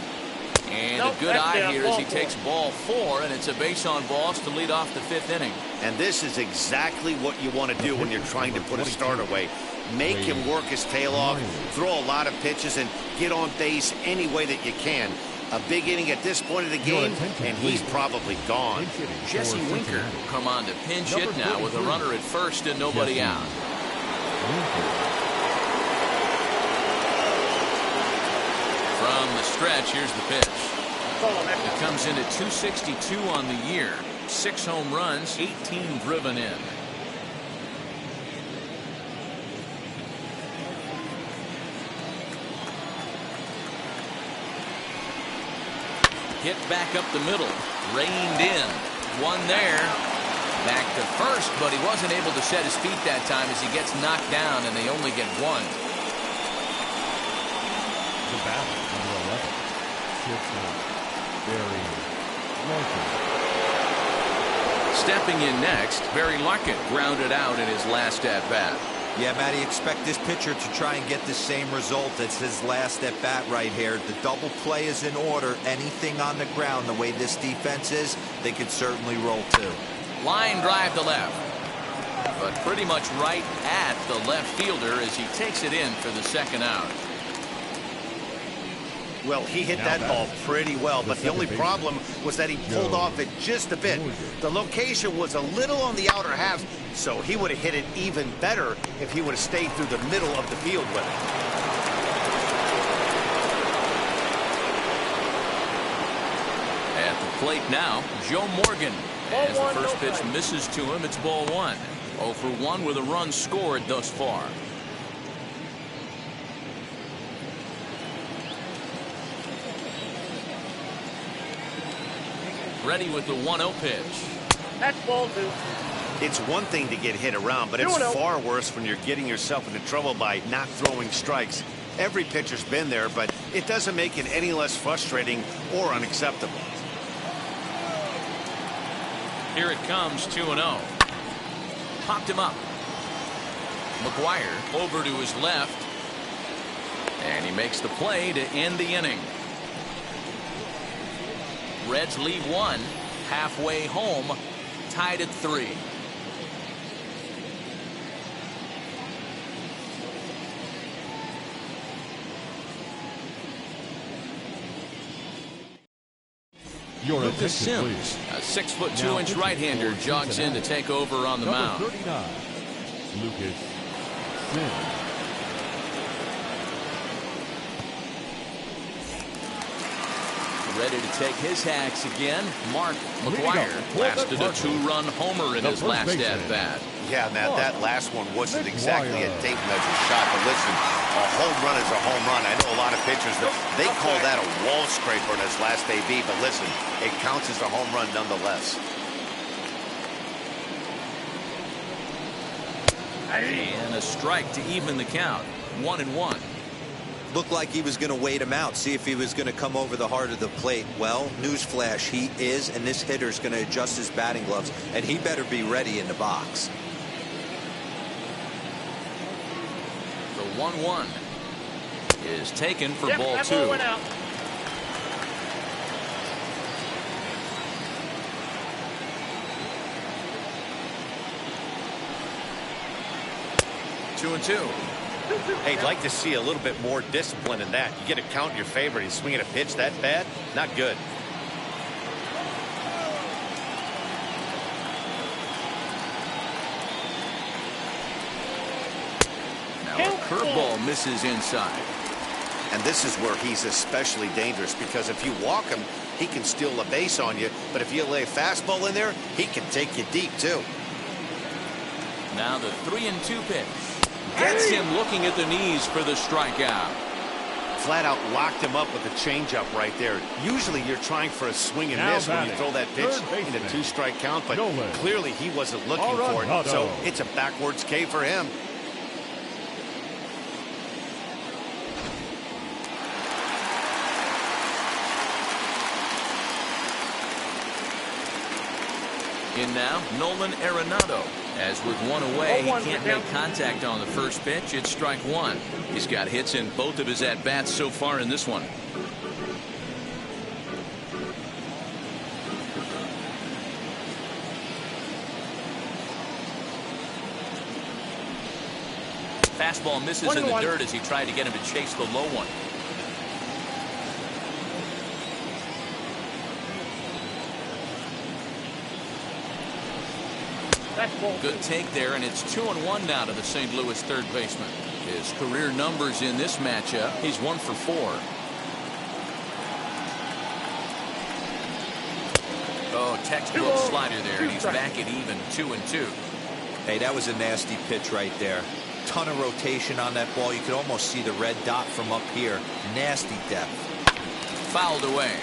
And a good eye here as he takes ball 4, and it's a base on balls to lead off the 5th inning. And this is exactly what you want to do when you're trying to put a start away. Make him work his tail off, throw a lot of pitches, and get on base any way that you can. A big inning at this point of the game, and he's probably gone. Jesse Winker will come on to pinch hit now with a runner at first and nobody out. From the stretch, here's the pitch. It comes in at 262 on the year. 6 home runs, 18 driven in. Hit back up the middle, reined in, one there, back to first, but he wasn't able to set his feet that time as he gets knocked down, and they only get 1. The batter, number 11. Shortstop, Barry Larkin. Stepping in next, Barry Larkin grounded out in his last at-bat. Yeah, Matty, expect this pitcher to try and get the same result as his last at-bat right here. The double play is in order. Anything on the ground, the way this defense is, they could certainly roll too. Line drive to left, but pretty much right at the left fielder as he takes it in for the second out. Well, he hit that ball pretty well, but the only problem was that he pulled off it just a bit. The location was a little on the outer half, so he would have hit it even better if he would have stayed through the middle of the field with it. At the plate now, Joe Morgan. As the first pitch misses to him, it's ball one. 0 for 1 with a run scored thus far. Ready with the 1-0 pitch. That's ball 2. It's one thing to get hit around, but it's far worse when you're getting yourself into trouble by not throwing strikes. Every pitcher's been there, but it doesn't make it any less frustrating or unacceptable. Here it comes, 2-0. Popped him up. McGuire over to his left. And he makes the play to end the inning. Reds lead 1, halfway home, tied at 3. Lucas Sims, a 6'2" right-hander, jogs in to take over on the mound. 39, Lucas Sims. Ready to take his hacks again. Mark McGuire blasted a 2-run homer in his last at-bat. Yeah, man, that last one wasn't exactly a tape measure shot, but listen, a home run is a home run. I know a lot of pitchers, they call that a wall scraper in his last AB, but listen, it counts as a home run nonetheless. And a strike to even the count. 1-1. Looked like he was going to wait him out, see if he was going to come over the heart of the plate. Well, newsflash, he is, and this hitter's going to adjust his batting gloves, and he better be ready in the box. The 1-1 is taken for ball 2. Ball went out. Two and 2. Hey, I'd like to see a little bit more discipline in that. You get a count in your favor, he's swinging a pitch that bad, not good. Now a curveball misses inside. And this is where he's especially dangerous, because if you walk him, he can steal a base on you, but if you lay a fastball in there, he can take you deep too. Now the 3-2 pitch. Gets him looking at the knees for the strikeout. Flat out locked him up with a changeup right there. Usually you're trying for a swing and miss when you throw that pitch in a 2-strike count, but clearly he wasn't looking for it, so it's a backwards K for him. In now, Nolan Arenado. As with one away, he can't make contact on the first pitch. It's strike one. He's got hits in both of his at-bats so far in this one. Fastball misses in the dirt as he tried to get him to chase the low one. Good take there, and it's 2-1 now to the St. Louis third baseman. His career numbers in this matchup, he's 1 for 4. Oh, textbook slider there, and he's back at even 2-2. Hey, that was a nasty pitch right there. Ton of rotation on that ball. You could almost see the red dot from up here. Nasty depth. Fouled away.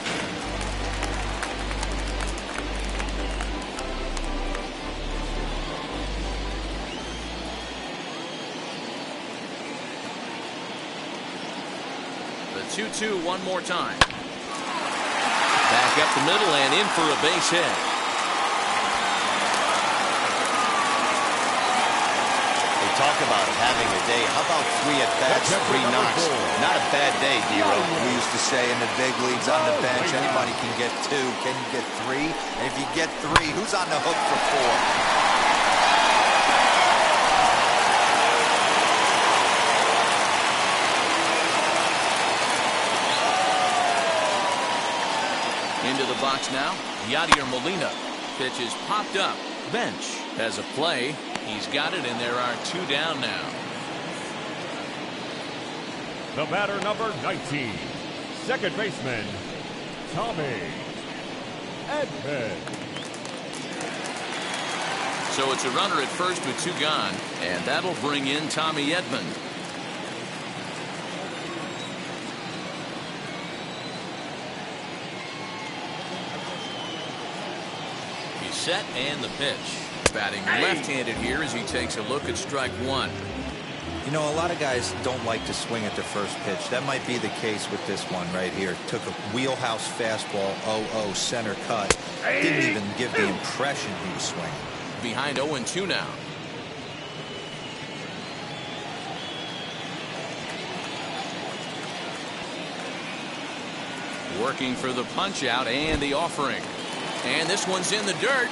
The 2-2 one more time. Back up the middle and in for a base hit. They talk about having a day. How about 3 at-bats, 3 knocks? Not a bad day, D-Row. We used to say in the big leagues on the bench, anybody can get 2. Can you get 3? And if you get 3, who's on the hook for 4? Into the box now, Yadier Molina. Pitch is popped up. Bench has a play. He's got it, and there are 2 down now. The batter, number 19, second baseman, Tommy Edman. So it's a runner at first with 2 gone, and that'll bring in Tommy Edman. Set and the pitch. Batting left-handed here as he takes a look at strike 1. You know, a lot of guys don't like to swing at the first pitch. That might be the case with this one right here. Took a wheelhouse fastball, 0-0 center cut. Didn't even give the impression he was swinging. Behind 0-2 now. Working for the punch out and the offering. And this one's in the dirt.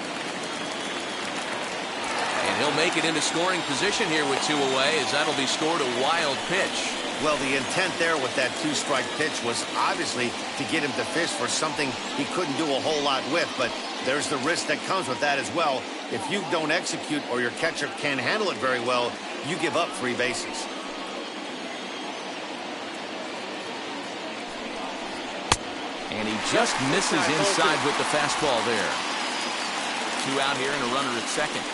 And he'll make it into scoring position here with 2 away, as that'll be scored a wild pitch. Well, the intent there with that 2-strike pitch was obviously to get him to fish for something he couldn't do a whole lot with, but there's the risk that comes with that as well. If you don't execute or your catcher can't handle it very well, you give up 3 bases. And he just misses inside with the fastball there. 2 out here and a runner at second.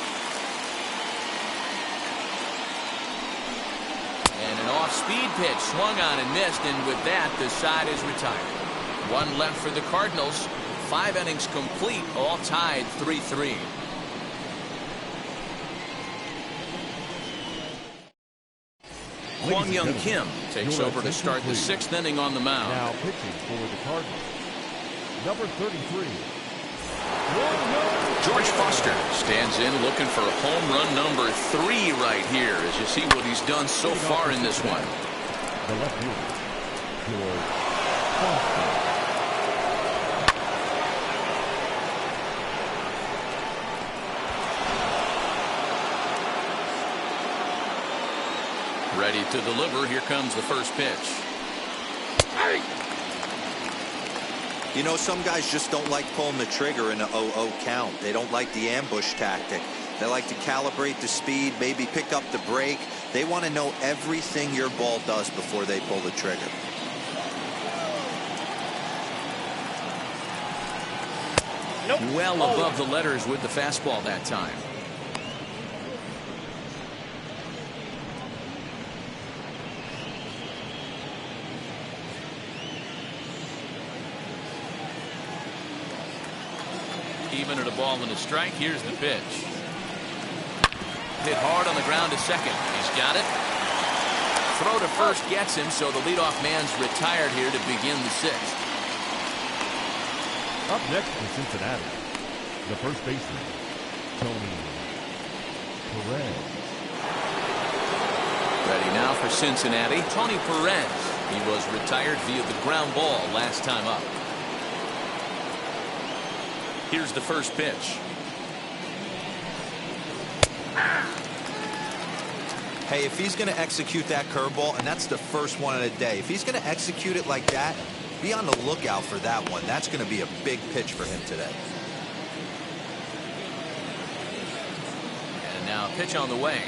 And an off-speed pitch swung on and missed, and with that, the side is retired. 1 left for the Cardinals. 5 innings complete, all tied 3-3. Kwang Young Kim takes over to start the 6th inning on the mound. Now pitching for the Cardinals, number 33. George Foster stands in looking for home run number 3 right here, as you see what he's done so far in this one. The left fielder, George Foster. Ready to deliver. Here comes the first pitch. You know, some guys just don't like pulling the trigger in a 0-0 count. They don't like the ambush tactic. They like to calibrate the speed, maybe pick up the brake. They want to know everything your ball does before they pull the trigger. Well above the letters with the fastball that time. Even at a ball and a strike. Here's the pitch. Hit hard on the ground to second. He's got it. Throw to first gets him, so the leadoff man's retired here to begin the 6th. Up next for Cincinnati, the first baseman, Tony Perez. Ready now for Cincinnati, Tony Perez. He was retired via the ground ball last time up. Here's the first pitch. Hey, if he's going to execute that curveball, and that's the first one of the day, if he's going to execute it like that, be on the lookout for that one. That's going to be a big pitch for him today. And now a pitch on the way.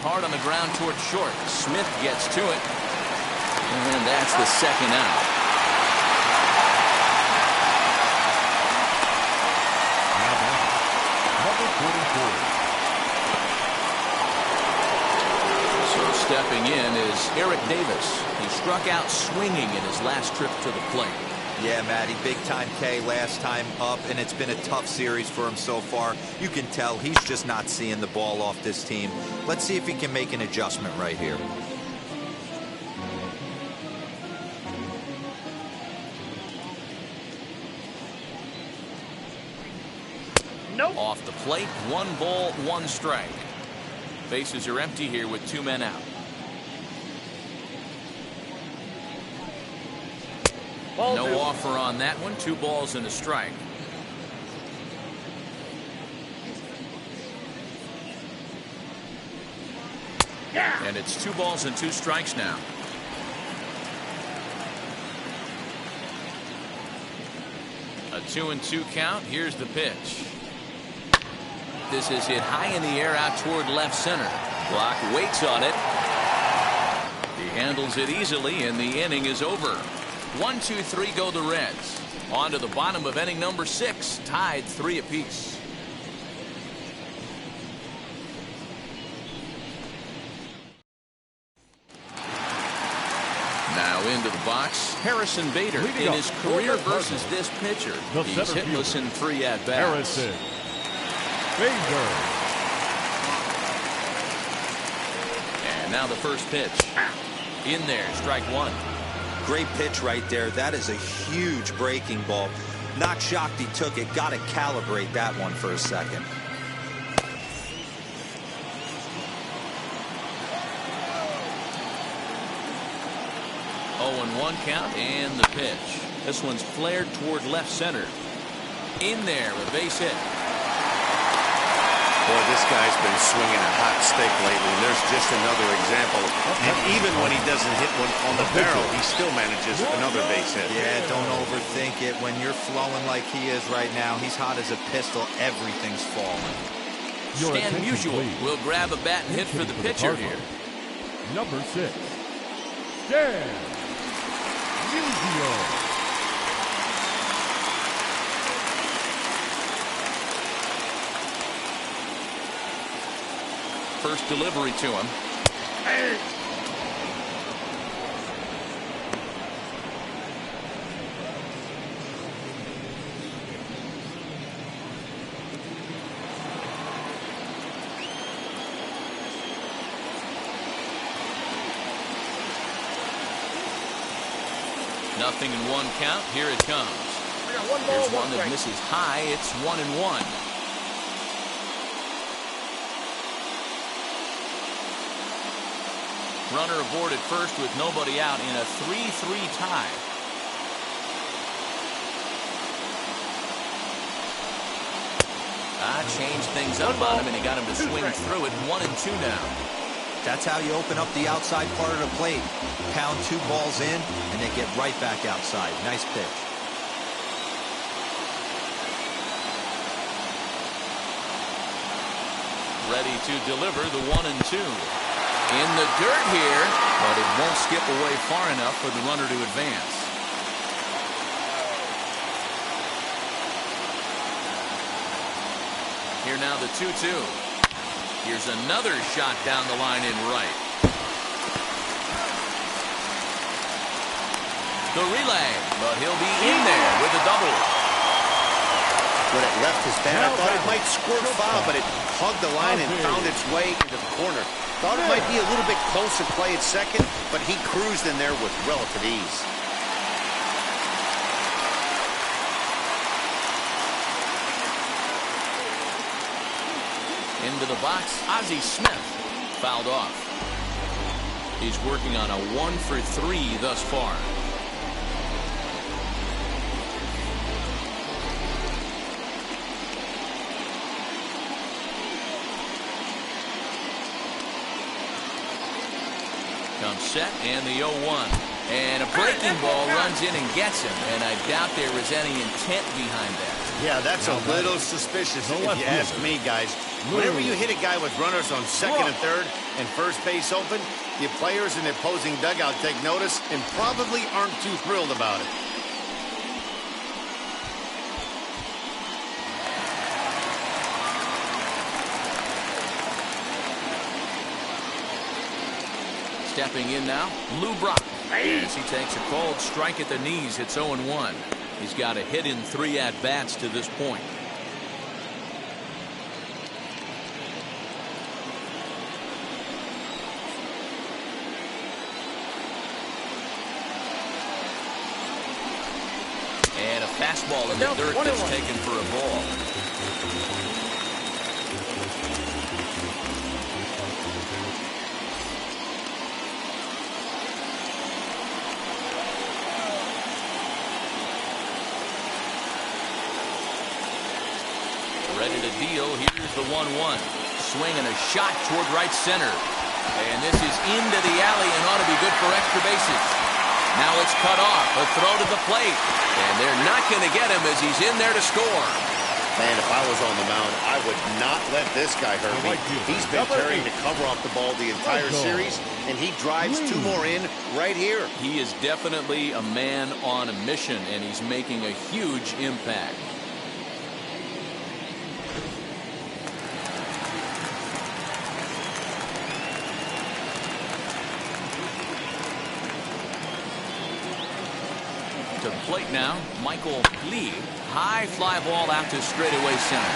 Hard on the ground toward short. Smith gets to it. And that's the 2nd out. So stepping in is Eric Davis. He struck out swinging in his last trip to the plate. Yeah, Matty, big-time K last time up, and it's been a tough series for him so far. You can tell he's just not seeing the ball off this team. Let's see if he can make an adjustment right here. Off the plate, 1 ball, 1 strike. Bases are empty here with 2 men out. No offer on that one. 2 balls and a strike. And it's 2 balls and 2 strikes now. A 2-2 count. Here's the pitch. This is hit high in the air out toward left center. Block waits on it. He handles it easily, and the inning is over. 1, 2, 3 go the Reds. On to the bottom of inning number 6, tied 3 apiece. Now into the box, Harrison Bader in his career versus this pitcher. He's hitless in 3 at-bats. Harrison Bader. And now the first pitch. In there, strike 1. Great pitch right there. That is a huge breaking ball. Not shocked he took it. Got to calibrate that one for a second. 0-1 count and the pitch. This one's flared toward left center. In there, a base hit. Boy, this guy's been swinging a hot stick lately. There's just another example. And even when he doesn't hit one on the barrel, he still manages another base hit. Yeah, don't overthink it. When you're flowing like he is right now, he's hot as a pistol. Everything's falling. Stan Musial will grab a bat and hit for the pitcher here. Number 6, Stan Musial. First delivery to him. Nothing in 1 count. Here it comes. Here's one that misses high. It's 1-1. Runner aboard at first with nobody out in a 3-3 tie. Changed things up on him, and he got him to swing through it. 1-2 now. That's how you open up the outside part of the plate. Pound 2 balls in, and they get right back outside. Nice pitch. Ready to deliver the 1-2. In the dirt here, but it won't skip away far enough for the runner to advance. Here now the 2-2. Here's another shot down the line in right. The relay, but he'll be in there with a double. When it left his bat, I thought it might squirt foul, but it hugged the line and found its way into the corner. Thought it might be a little bit close to play at second, but he cruised in there with relative ease. Into the box, Ozzie Smith fouled off. He's working on a 1-for-3 thus far. Comes set and the 0-1. And a breaking ball runs in and gets him. And I doubt there is any intent behind that. Yeah, that's a little suspicious if you ask me, guys. Whenever you hit a guy with runners on second and third and first base open, the players in the opposing dugout take notice and probably aren't too thrilled about it. Stepping in now, Lou Brock. As he takes a cold strike at the knees, it's 0-1. He's got a hit in 3 at-bats to this point. And a fastball in the dirt that's taken for a ball. Ready to deal. Here's the 1-1. Swing and a shot toward right center. And this is into the alley and ought to be good for extra bases. Now it's cut off. A throw to the plate. And they're not going to get him as he's in there to score. Man, if I was on the mound, I would not let this guy hurt me. He's been tearing the cover off the ball the entire series, and he drives 2 more in right here. He is definitely a man on a mission, and he's making a huge impact. To the plate now, Michael Lee. High fly ball out to straightaway center.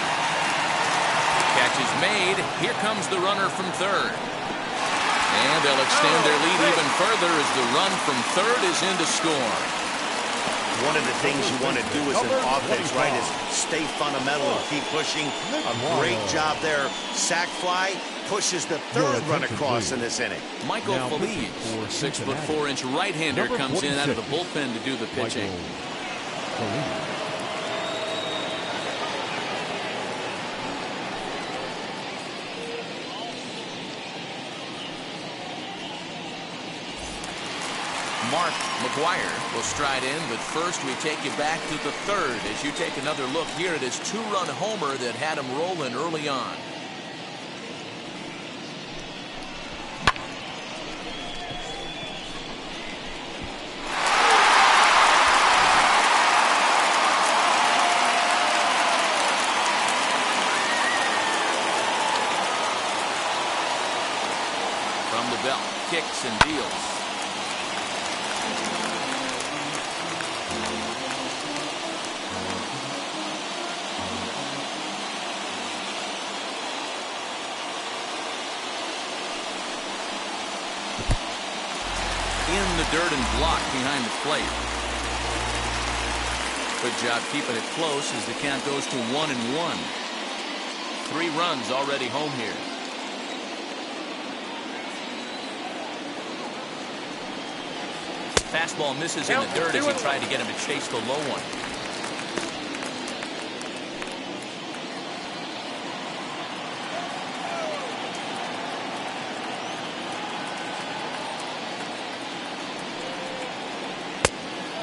Catch is made. Here comes the runner from third. And they'll extend their lead even further as the run from third is in to score. One of the things you want to do as an offense, right, is stay fundamental and keep pushing. A great job there. Sac fly pushes the third run across in this inning. Michael Feliz, 6'4" right-hander, comes in out of the bullpen to do the pitching. Mark McGuire will stride in, but first we take you back to the third as you take another look here at his 2-run homer that had him rolling early on. From the belt, kicks and deals. In the dirt and block behind the plate. Good job keeping it close as the count goes to 1-1. 3 runs already home here. Fastball misses in the dirt as he tried to get him to chase the low one.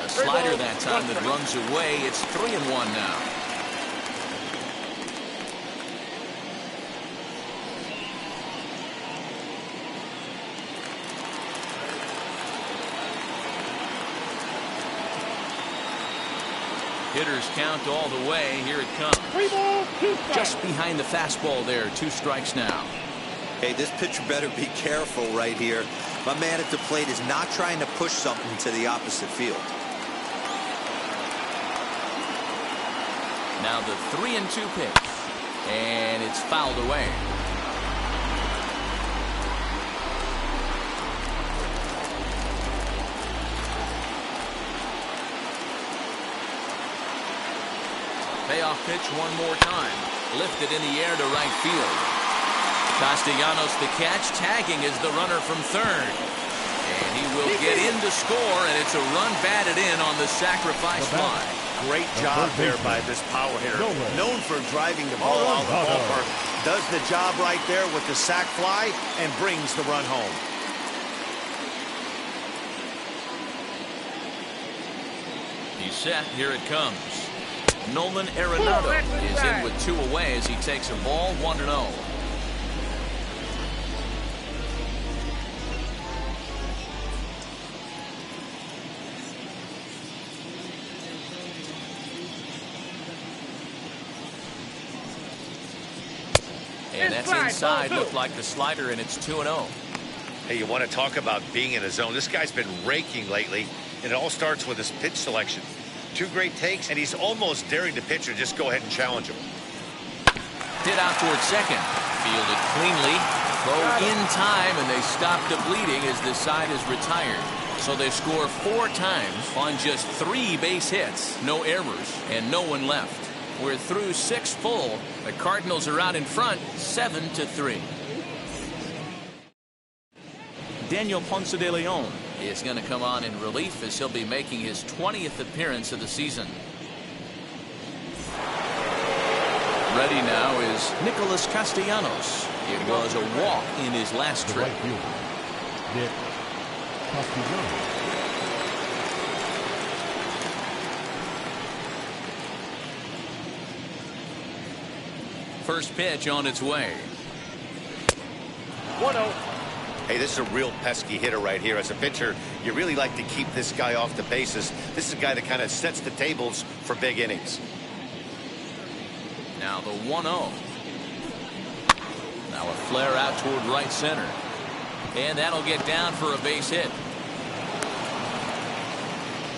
Slider that time that runs away. It's 3-1 now. Hitters count all the way. Here it comes. 3 balls, 2 strikes. Just behind the fastball there. 2 strikes now. Hey, this pitcher better be careful right here. My man at the plate is not trying to push something to the opposite field. Now the 3-2 pitch, and it's fouled away. Payoff pitch one more time, lifted in the air to right field. Castellanos the catch, tagging is the runner from third, and he will get in to score, and it's a run batted in on the sacrifice fly. Great job there by this power hitter. Known for driving the ball out of the ballpark. Does the job right there with the sac fly and brings the run home. He's set. Here it comes. Nolan Arenado is in with 2 away as he takes a ball 1-0. And that's inside. Looked like the slider, and it's 2-0. Hey, you want to talk about being in a zone. This guy's been raking lately, and it all starts with his pitch selection. 2 great takes, and he's almost daring the pitcher to just go ahead and challenge him. Hit out towards second. Fielded cleanly. Throw in time, and they stop the bleeding as this side is retired. So they score 4 times on just 3 base hits. No errors, and no one left. We're through 6 full. The Cardinals are out in front, 7-3. Daniel Ponce de Leon is going to come on in relief as he'll be making his 20th appearance of the season. Ready now is Nicholas Castellanos. It was a walk in his last trip. Right fielder, Nick Castellanos. First pitch on its way. 1-0. Hey, this is a real pesky hitter right here. As a pitcher, you really like to keep this guy off the bases. This is a guy that kind of sets the tables for big innings. Now the 1-0. Now a flare out toward right center. And that'll get down for a base hit.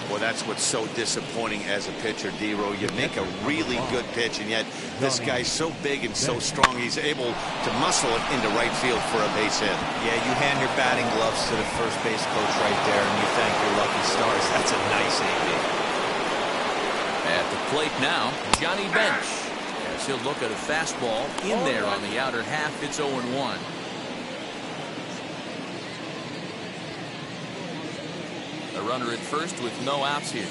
Well, that's what's so disappointing as a pitcher, D-Row. You make a really good pitch, and yet this guy's so big and so strong, he's able to muscle it into right field for a base hit. Yeah, you hand your batting gloves to the first base coach right there, and you thank your lucky stars. That's a nice AB. At the plate now, Johnny Bench. As he'll look at a fastball in there on the outer half. It's 0-1. A runner at first with no outs here.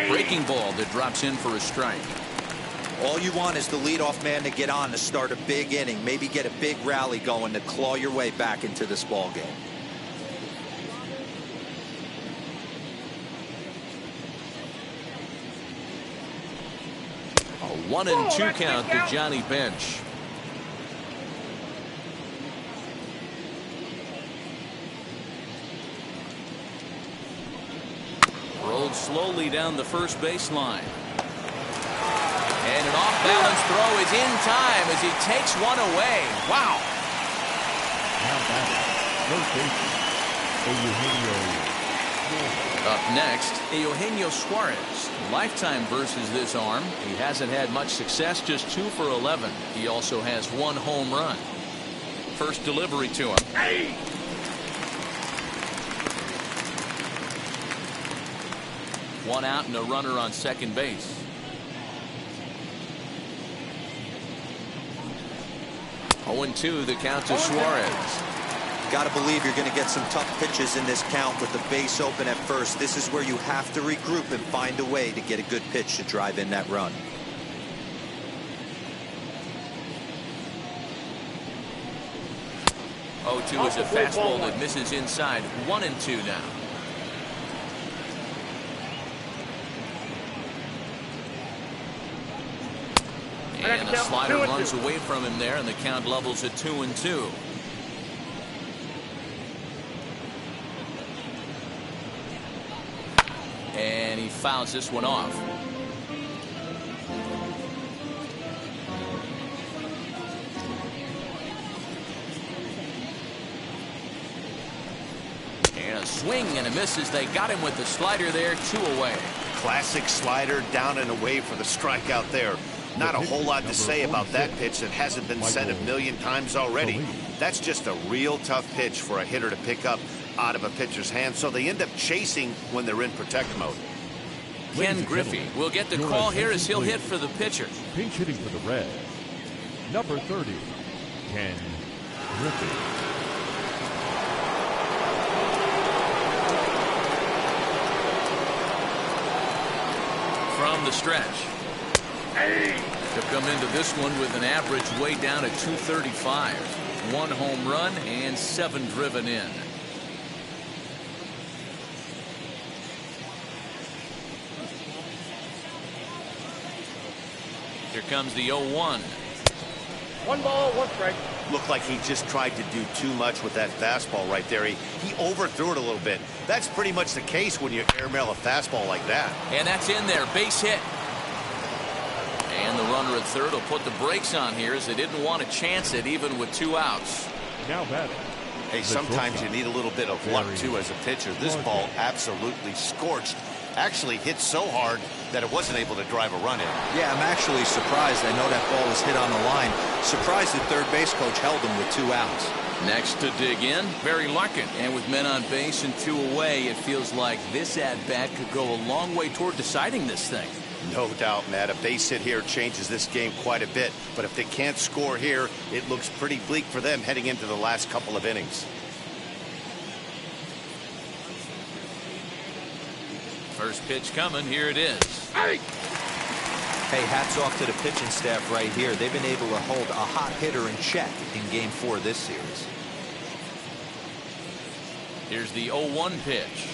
Breaking ball that drops in for a strike. All you want is the leadoff man to get on to start a big inning, maybe get a big rally going to claw your way back into this ball game. A 1-2 count to Johnny Bench. Rolled slowly down the first baseline. And an off-balance throw is in time as he takes one away. Wow. Now batting, first baseman, Eugenio. Up next, Eugenio Suarez. Lifetime versus this arm. He hasn't had much success, just 2 for 11. He also has 1 home run. First delivery to him. One out and a runner on second base. Oh, 0-2 the count to Suarez. Got to believe you're going to get some tough pitches in this count with the base open at first. This is where you have to regroup and find a way to get a good pitch to drive in that run. Oh, 2 is a fastball that misses inside. 1-2 now. And a slider runs away from him there, and the count levels at 2-2. And he fouls this one off. And a swing and a miss as they got him with the slider there. 2 away. Classic slider down and away for the strikeout there. Not a whole lot to say about that pitch that hasn't been said a million times already. That's just a real tough pitch for a hitter to pick up out of a pitcher's hand, so they end up chasing when they're in protect mode. Ken Griffey will get the call here as he'll hit for the pitcher. Pinch hitting for the Reds, number 30, Ken Griffey. From the stretch. To come into this one with an average way down at 235. 1 home run and 7 driven in. Here comes the 0-1. 1 ball, 1 strike. Looked like he just tried to do too much with that fastball right there. He overthrew it a little bit. That's pretty much the case when you airmail a fastball like that. And that's in there. Base hit. And the runner at third will put the brakes on here as they didn't want to chance it even with 2 outs. Now batting. Hey, sometimes you need a little bit of luck too as a pitcher. This ball absolutely scorched. Actually hit so hard that it wasn't able to drive a run in. Yeah, I'm actually surprised. I know that ball was hit on the line. Surprised the third base coach held him with 2 outs. Next to dig in, Barry Larkin. And with men on base and 2 away, it feels like this at-bat could go a long way toward deciding this thing. No doubt, Matt. A base hit here changes this game quite a bit. But if they can't score here, it looks pretty bleak for them heading into the last couple of innings. First pitch coming. Here it is. Hey, hats off to the pitching staff right here. They've been able to hold a hot hitter in check in Game 4 of this series. Here's the 0-1 pitch.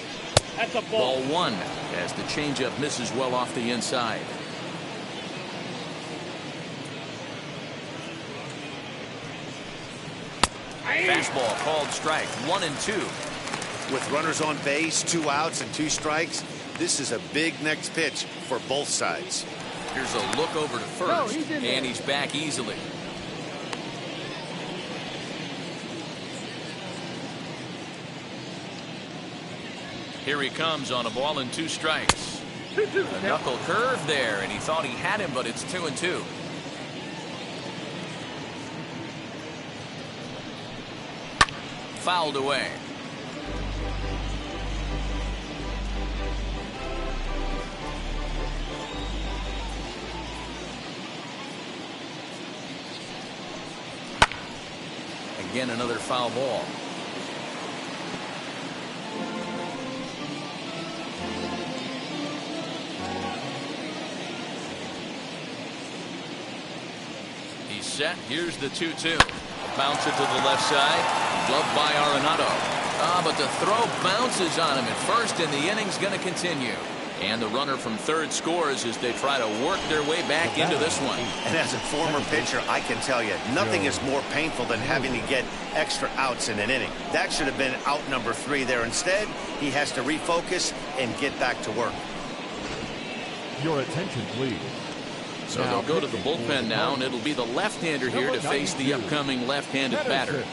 That's a ball. Ball one as the changeup misses well off the inside. Fastball called strike. 1-2. With runners on base, 2 outs and 2 strikes, this is a big next pitch for both sides. Here's a look over to first, and he's back easily. Here he comes on a ball and 2 strikes. A knuckle curve there, and he thought he had him, but it's 2-2. Fouled away. Again, another foul ball. He's set. Here's the 2-2. Bounce it to the left side. Gloved by Arenado. But the throw bounces on him at first, and the inning's going to continue. And the runner from third scores as they try to work their way back into this one. And as a former pitcher, I can tell you, nothing is more painful than having to get extra outs in an inning. That should have been out number 3 there. Instead, he has to refocus and get back to work. Your attention, please. So they'll go to the bullpen now, and it'll be the left-hander here to face the upcoming left-handed batter.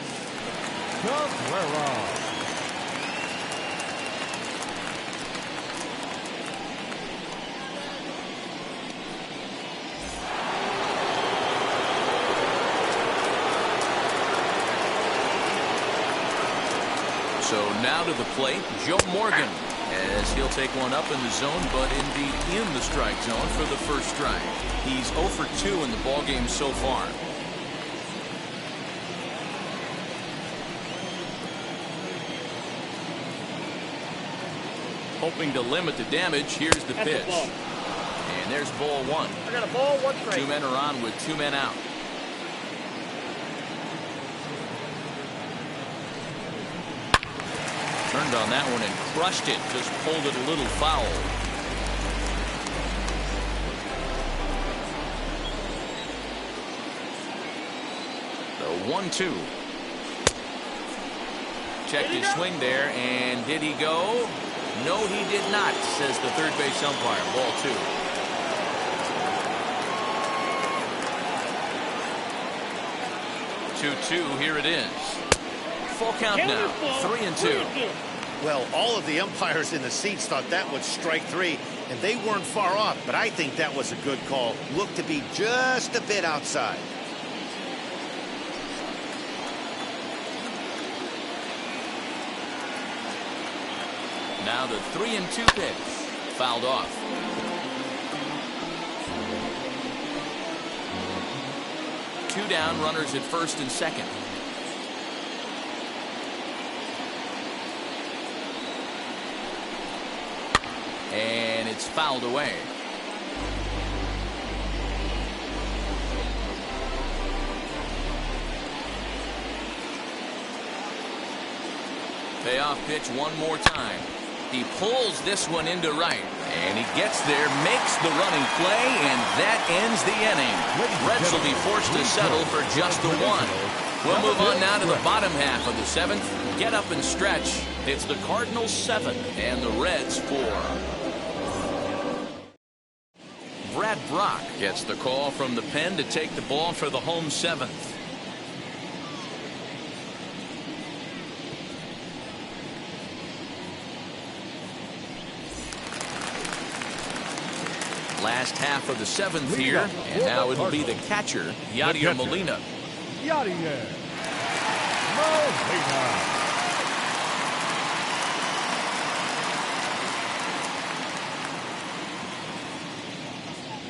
So now to the plate, Joe Morgan, as he'll take one up in the zone, but indeed in the strike zone for the first strike. He's 0 for 2 in the ballgame so far. Hoping to limit the damage. Here's the pitch. And there's ball 1. I got a ball, 1 strike. 2 men are on with 2 men out. Turned on that one and crushed it. Just pulled it a little foul. The 1-2. Checked his swing there, and did he go? No, he did not, says the third base umpire. Ball 2. 2-2. Here it is. Full count now. 3-2. Well, all of the umpires in the seats thought that was strike 3, and they weren't far off, but I think that was a good call. Looked to be just a bit outside. Now the 3-2 pitch. Fouled off. Two down, runners at first and second. And it's fouled away. Payoff pitch one more time. He pulls this one into right, and he gets there, makes the running play, and that ends the inning. Reds will be forced to settle for just the 1. We'll move on now to the bottom half of the 7th. Get up and stretch. It's the Cardinals 7 and the Reds 4. Brad Brock gets the call from the pen to take the ball for the home 7th. Last half of the 7th here, and now it'll be the catcher, Yadier Molina. Yadier Molina.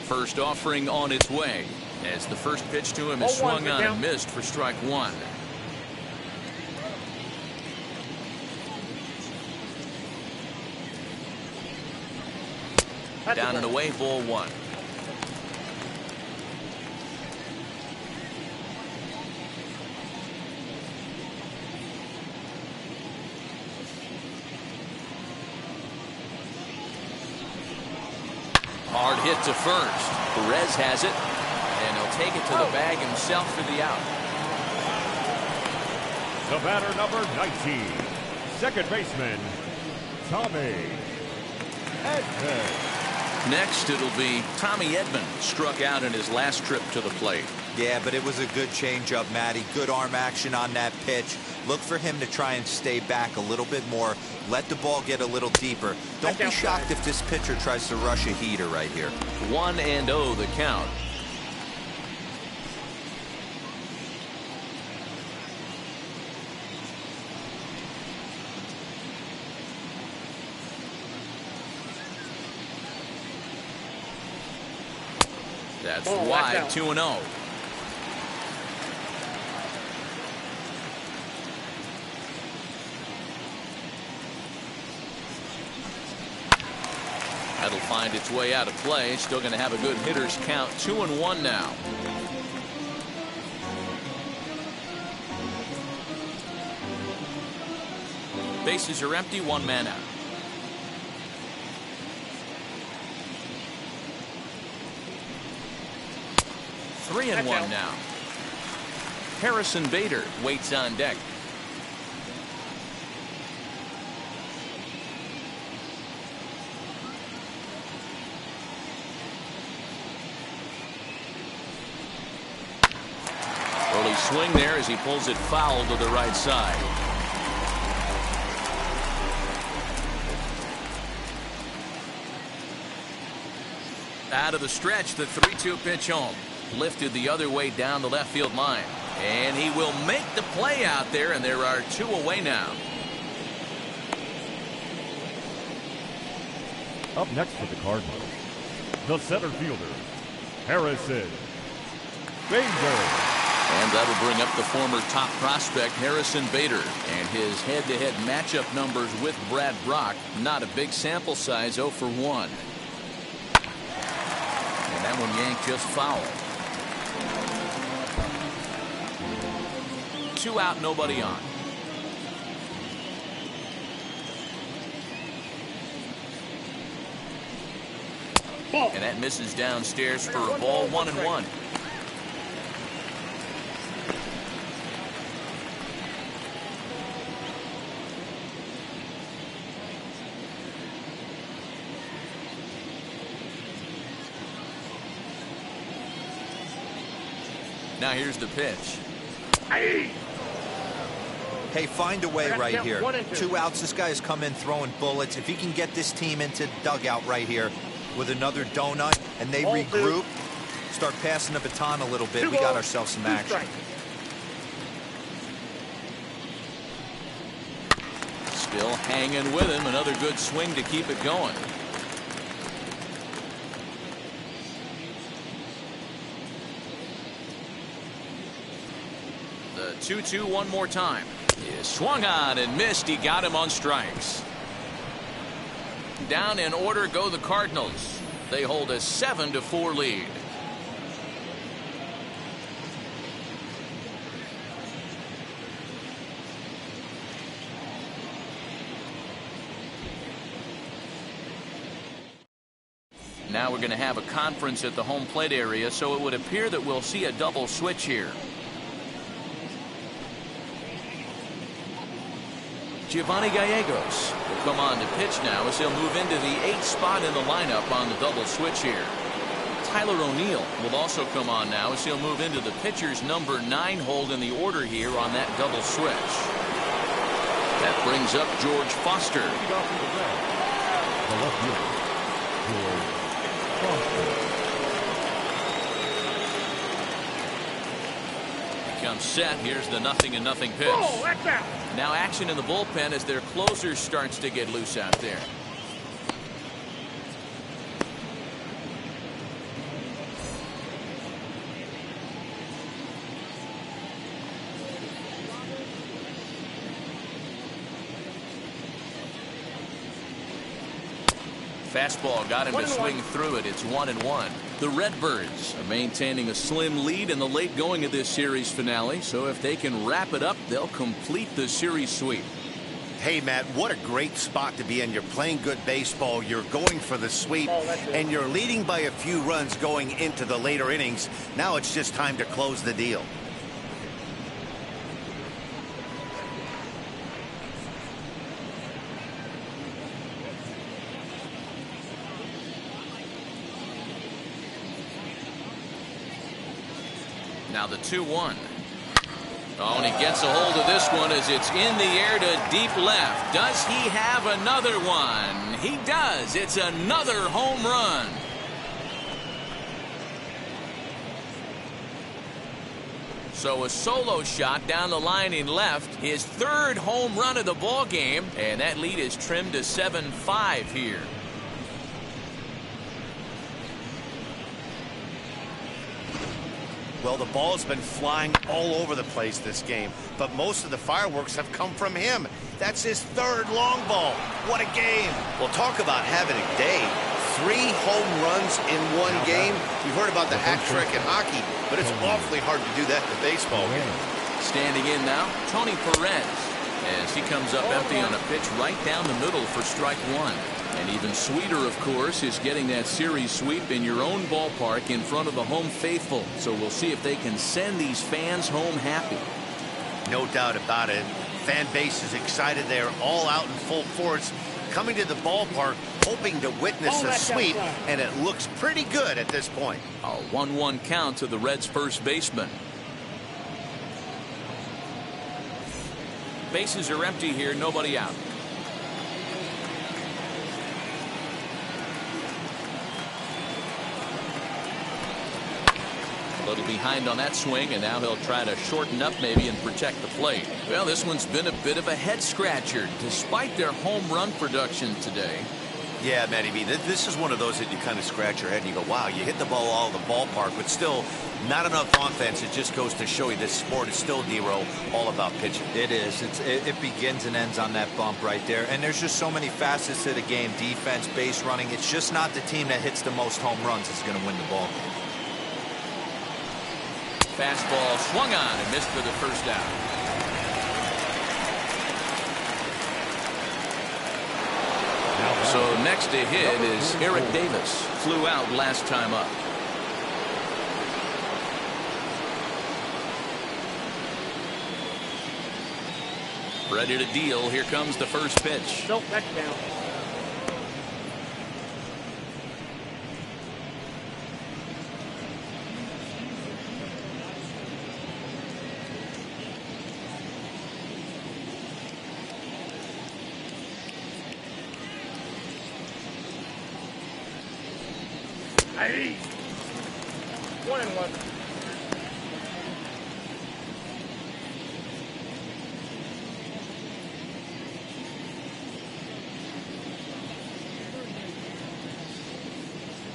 First offering on its way, as the first pitch to him is swung on and missed for strike 1. Down and away, ball one. Hard hit to first. Perez has it, and he'll take it to the bag himself for the out. The batter, number 19, second baseman, Tommy Edman. Next, it'll be Tommy Edman, struck out in his last trip to the plate. Yeah, but it was a good changeup, Matty. Good arm action on that pitch. Look for him to try and stay back a little bit more. Let the ball get a little deeper. Don't be shocked if this pitcher tries to rush a heater right here. 1-0 the count. That's wide, 2-0. That'll find its way out of play. Still going to have a good hitter's count. 2-1 now. Bases are empty, one man out. Three and one now. Harrison Bader waits on deck. Early swing there as he pulls it foul to the right side. Out of the stretch, the 3-2 pitch home. Lifted the other way down the left field line. And he will make the play out there, and there are two away now. Up next for the Cardinals, the center fielder, Harrison Bader. And that'll bring up the former top prospect, Harrison Bader. And his head-to-head matchup numbers with Brad Brock. Not a big sample size, 0 for 1. And that one yanked just foul. 2 out, nobody on. Ball. And that misses downstairs for a ball, 1-1. Now here's the pitch. Hey, find a way right here. 2 outs. This guy has come in throwing bullets. If he can get this team into the dugout right here with another donut and they regroup, start passing the baton a little bit, we got ourselves some action. Still hanging with him. Another good swing to keep it going. The 2-2 one more time. He swung on and missed. He got him on strikes. Down in order go the Cardinals. They hold a 7-4 lead. Now we're going to have a conference at the home plate area, so it would appear that we'll see a double switch here. Giovanni Gallegos will come on to pitch now as he'll move into the 8th spot in the lineup on the double switch here. Tyler O'Neill will also come on now as he'll move into the pitcher's number 9 hold in the order here on that double switch. That brings up George Foster. The left fielder, George Foster. Comes set. Here's the 0-0 pitch. Oh, that's out. Now action in the bullpen as their closer starts to get loose out there. Fastball got him to swing through it. It's 1-1. The Redbirds are maintaining a slim lead in the late going of this series finale. So if they can wrap it up, they'll complete the series sweep. Hey, Matt, what a great spot to be in. You're playing good baseball. You're going for the sweep, and you're leading by a few runs going into the later innings. Now it's just time to close the deal. Now the 2-1. Oh, and he gets a hold of this one as it's in the air to deep left. Does he have another one? He does. It's another home run. So a solo shot down the line in left. His third home run of the ball game, and that lead is trimmed to 7-5 here. Well, the ball's been flying all over the place this game, but most of the fireworks have come from him. That's his third long ball. What a game. Well, talk about having a day. 3 home runs in one game. You've heard about the hat trick in hockey, but it's awfully hard to do that in a baseball game. Standing in now, Tony Perez, as he comes up empty on a pitch right down the middle for strike 1. And even sweeter, of course, is getting that series sweep in your own ballpark in front of the home faithful. So we'll see if they can send these fans home happy. No doubt about it. Fan base is excited. They're all out in full force, coming to the ballpark, hoping to witness a sweep, and it looks pretty good at this point. A 1-1 count to the Reds' first baseman. Bases are empty here, nobody out. A little behind on that swing, and now he'll try to shorten up maybe and protect the plate. Well, this one's been a bit of a head scratcher despite their home run production today. Yeah, Matty B, this is one of those that you kind of scratch your head and you go, wow, you hit the ball all over the ballpark, but still not enough offense. It just goes to show you this sport is still, D-Row, all about pitching. It is. It begins and ends on that bump right there. And there's just so many facets to the game. Defense, base running. It's just not the team that hits the most home runs that's going to win the ball. Fastball swung on and missed for the first out. So next to hit is Eric Davis. Flew out last time up. Ready to deal. Here comes the first pitch. Nope, that's down. Hey. 1-1.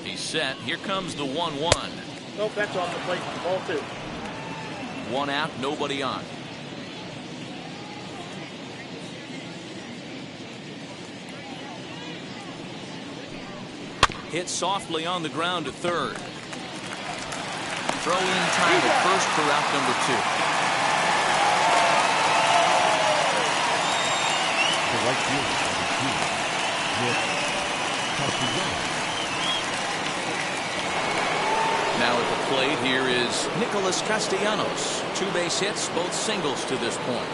He's set. Here comes the 1-1. Nope, that's off the plate. Ball 2. 1 out, nobody on. Hit softly on the ground to third. Throw in time at first for out number 2. The right fielder, Now at the plate here is Nicholas Castellanos. 2 base hits, both singles to this point.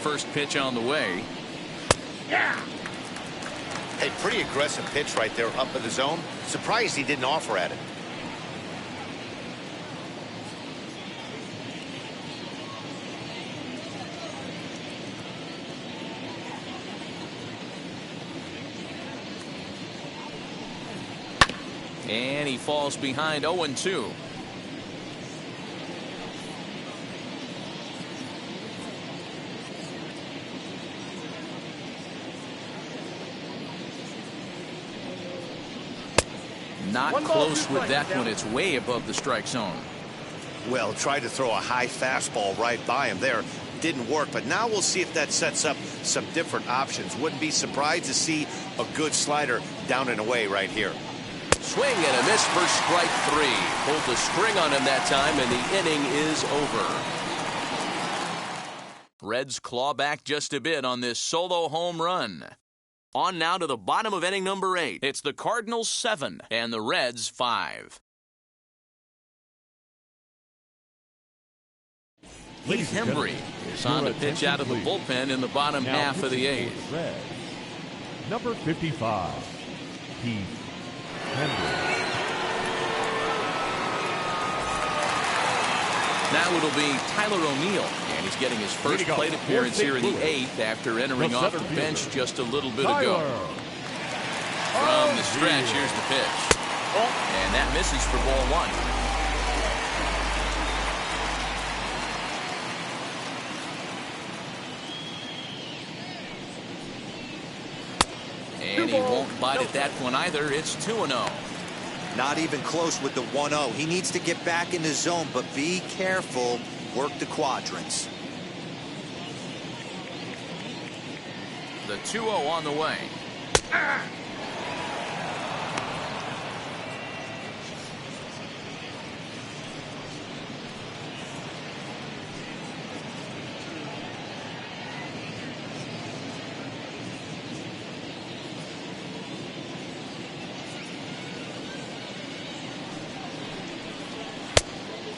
First pitch on the way. Yeah. A pretty aggressive pitch right there up in the zone. Surprised he didn't offer at it. And he falls behind 0-2. Not close with that one. It's way above the strike zone. Well, tried to throw a high fastball right by him there. didn't work. But now we'll see if that sets up some different options. Wouldn't be surprised to see a good slider down and away right here. Swing and a miss for strike 3. Pulled the string on him that time, and the inning is over. Reds claw back just a bit on this solo home run. On now to the bottom of inning number 8. It's the Cardinals 7 and the Reds 5. Heath Hembry is on to pitch out of the bullpen in the bottom half of the 8th. Number 55, Heath Hembry. Now it'll be Tyler O'Neill, and he's getting his first plate appearance here in the 8th after entering off the bench just a little bit ago. From the stretch, here's the pitch. And that misses for ball 1. And he won't bite at that one either. It's 2-0. Not even close with the 1-0. He needs to get back in the zone, but be careful. Work the quadrants. The 2-0 on the way.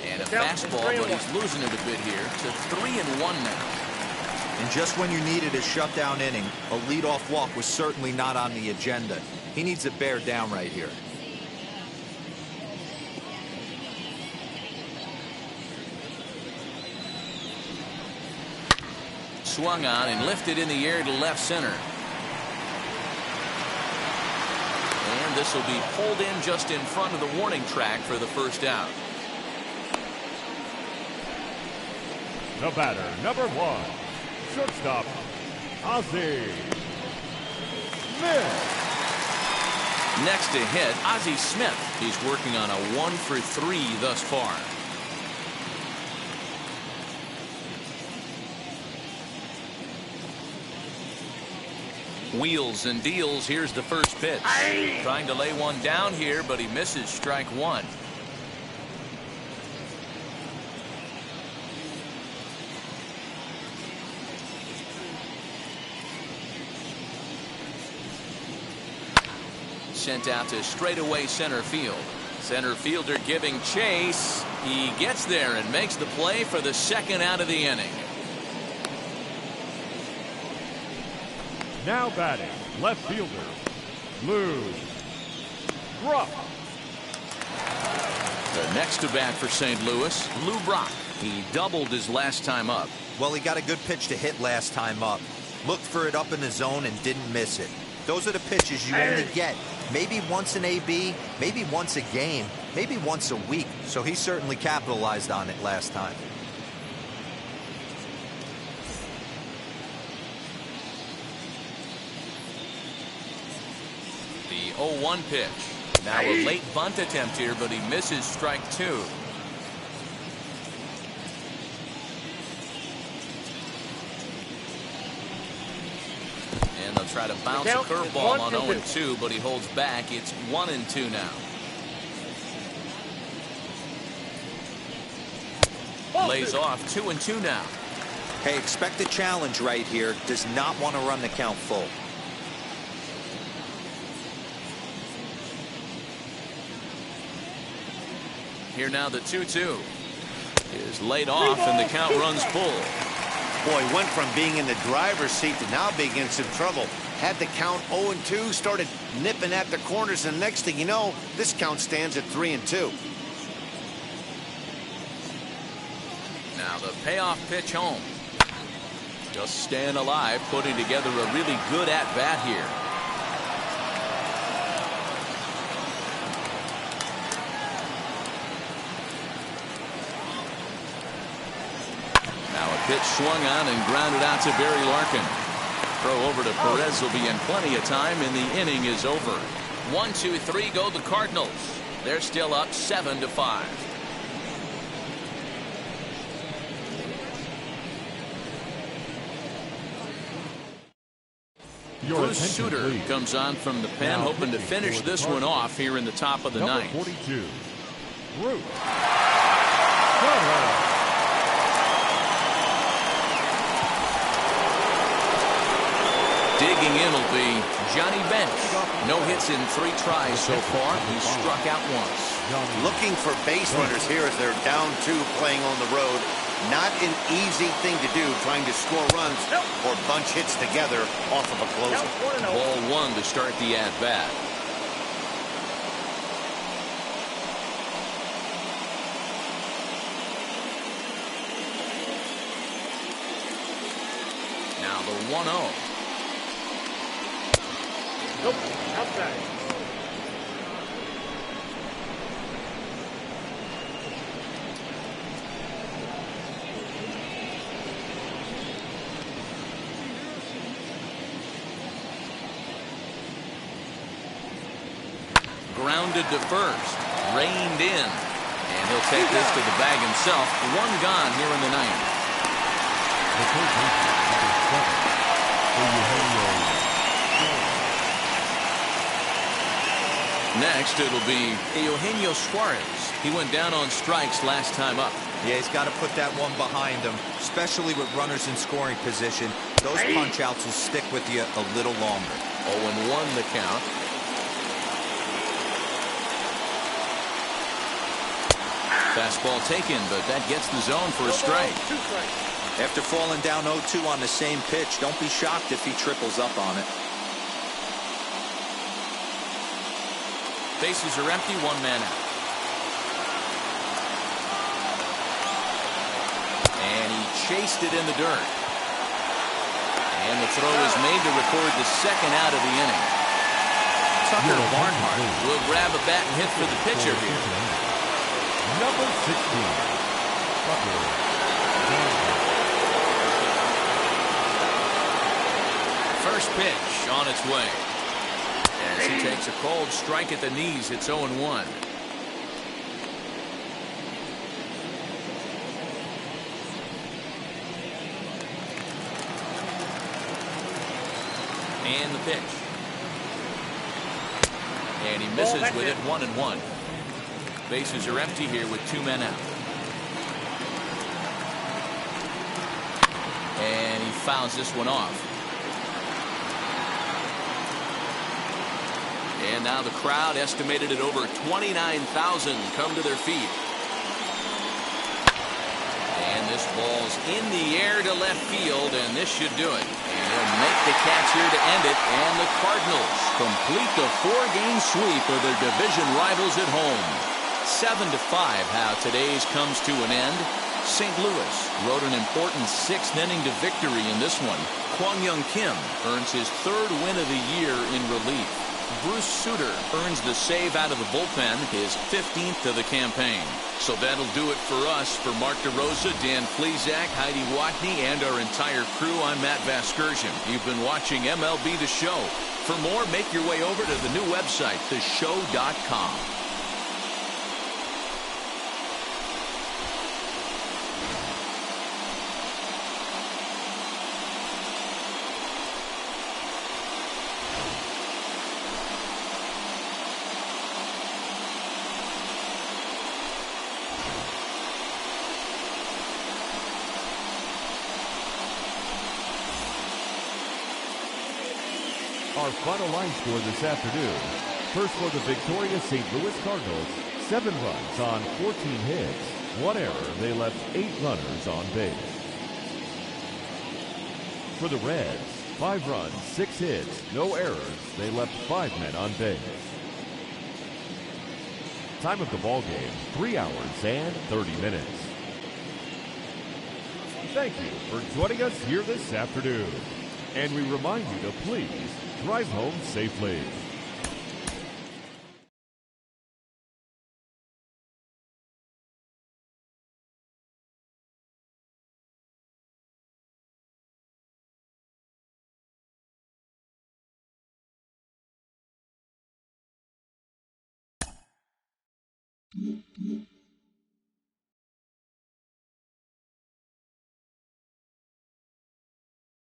And a fastball, but he's losing it a bit here to 3-1 now. And just when you needed a shutdown inning, a leadoff walk was certainly not on the agenda. He needs to bear down right here. Swung on and lifted in the air to left center. And this will be pulled in just in front of the warning track for the first out. The batter, number 1, shortstop, Ozzie Smith. Next to hit, Ozzie Smith. He's working on a 1-for-3 thus far. Wheels and deals. Here's the first pitch. Trying to lay one down here, but he misses strike 1. Sent out to straightaway center field. Center fielder giving chase. He gets there and makes the play for the second out of the inning. Now batting, left fielder, Lou Brock. The next to bat for St. Louis, Lou Brock. He doubled his last time up. Well, he got a good pitch to hit last time up. Looked for it up in the zone and didn't miss it. Those are the pitches you only get. Maybe once an AB, maybe once a game, maybe once a week. So he certainly capitalized on it last time. The 0-1 pitch. Now a late bunt attempt here, but he misses strike 2. And they'll try to bounce a curveball on 0-2, but he holds back. It's 1-2 now. Lays off 2-2 now. Hey, expect a challenge right here. Does not want to run the count full. Here now the 2-2 is laid off and the count runs full. Boy, went from being in the driver's seat to now being in some trouble. Had the count 0-2, started nipping at the corners, and next thing you know, this count stands at 3-2. Now the payoff pitch home. Just staying alive, putting together a really good at-bat here. Now a pitch swung on and grounded out to Barry Larkin. Throw over to Perez will be in plenty of time, and the inning is over. 1-2-3 go the Cardinals. They're still up 7-5. Your Bruce attention, Sutter please. comes on from the pen, Now hoping to pitching finish for the this one Cardinals. off here in the top of the Number ninth. 42, Bruce. Digging in will be Johnny Bench. No hits in 3 tries so far. He's struck out once. Looking for base runners here as they're down 2 playing on the road. Not an easy thing to do, trying to score runs or bunch hits together off of a closer. Ball 1 to start the at-bat. Now the 1-0. Nope, outside. Grounded to first. Reined in. And he'll take this to the bag himself. 1 gone here in the ninth. The third baseman, number 7, Next, it'll be Eugenio Suarez. He went down on strikes last time up. Yeah, he's got to put that one behind him, especially with runners in scoring position. Those punch-outs will stick with you a little longer. 0-1 the count. Fastball taken, but that gets the zone for a strike. 2 strikes. After falling down 0-2 on the same pitch, don't be shocked if he triples up on it. Bases are empty, 1 man out. And he chased it in the dirt. And the throw is made to record the 2nd out of the inning. Tucker Barnhart will grab a bat and hit for the pitcher here. number 16, Tucker. First pitch on its way. As he takes a cold strike at the knees, it's 0-1. And the pitch. And he misses with it, 1-1. Bases are empty here with 2 men out. And he fouls this one off. And now the crowd, estimated at over 29,000, come to their feet. And this ball's in the air to left field, and this should do it. And he'll make the catch here to end it. And the Cardinals complete the 4-game sweep of their division rivals at home. 7-5 how today's comes to an end. St. Louis rode an important 6th inning to victory in this one. Kwang Young Kim earns his 3rd win of the year in relief. Bruce Sutter earns the save out of the bullpen, his 15th of the campaign. So that'll do it for us. For Mark DeRosa, Dan Plesac, Heidi Watney, and our entire crew, I'm Matt Vasgersian. You've been watching MLB The Show. For more, make your way over to the new website, theshow.com. Our final line score this afternoon. First for the victorious St. Louis Cardinals, 7 runs on 14 hits. 1 error, they left 8 runners on base. For the Reds, 5 runs, 6 hits, no errors. They left 5 men on base. Time of the ball game, 3 hours and 30 minutes. Thank you for joining us here this afternoon. And we remind you to please drive home safely.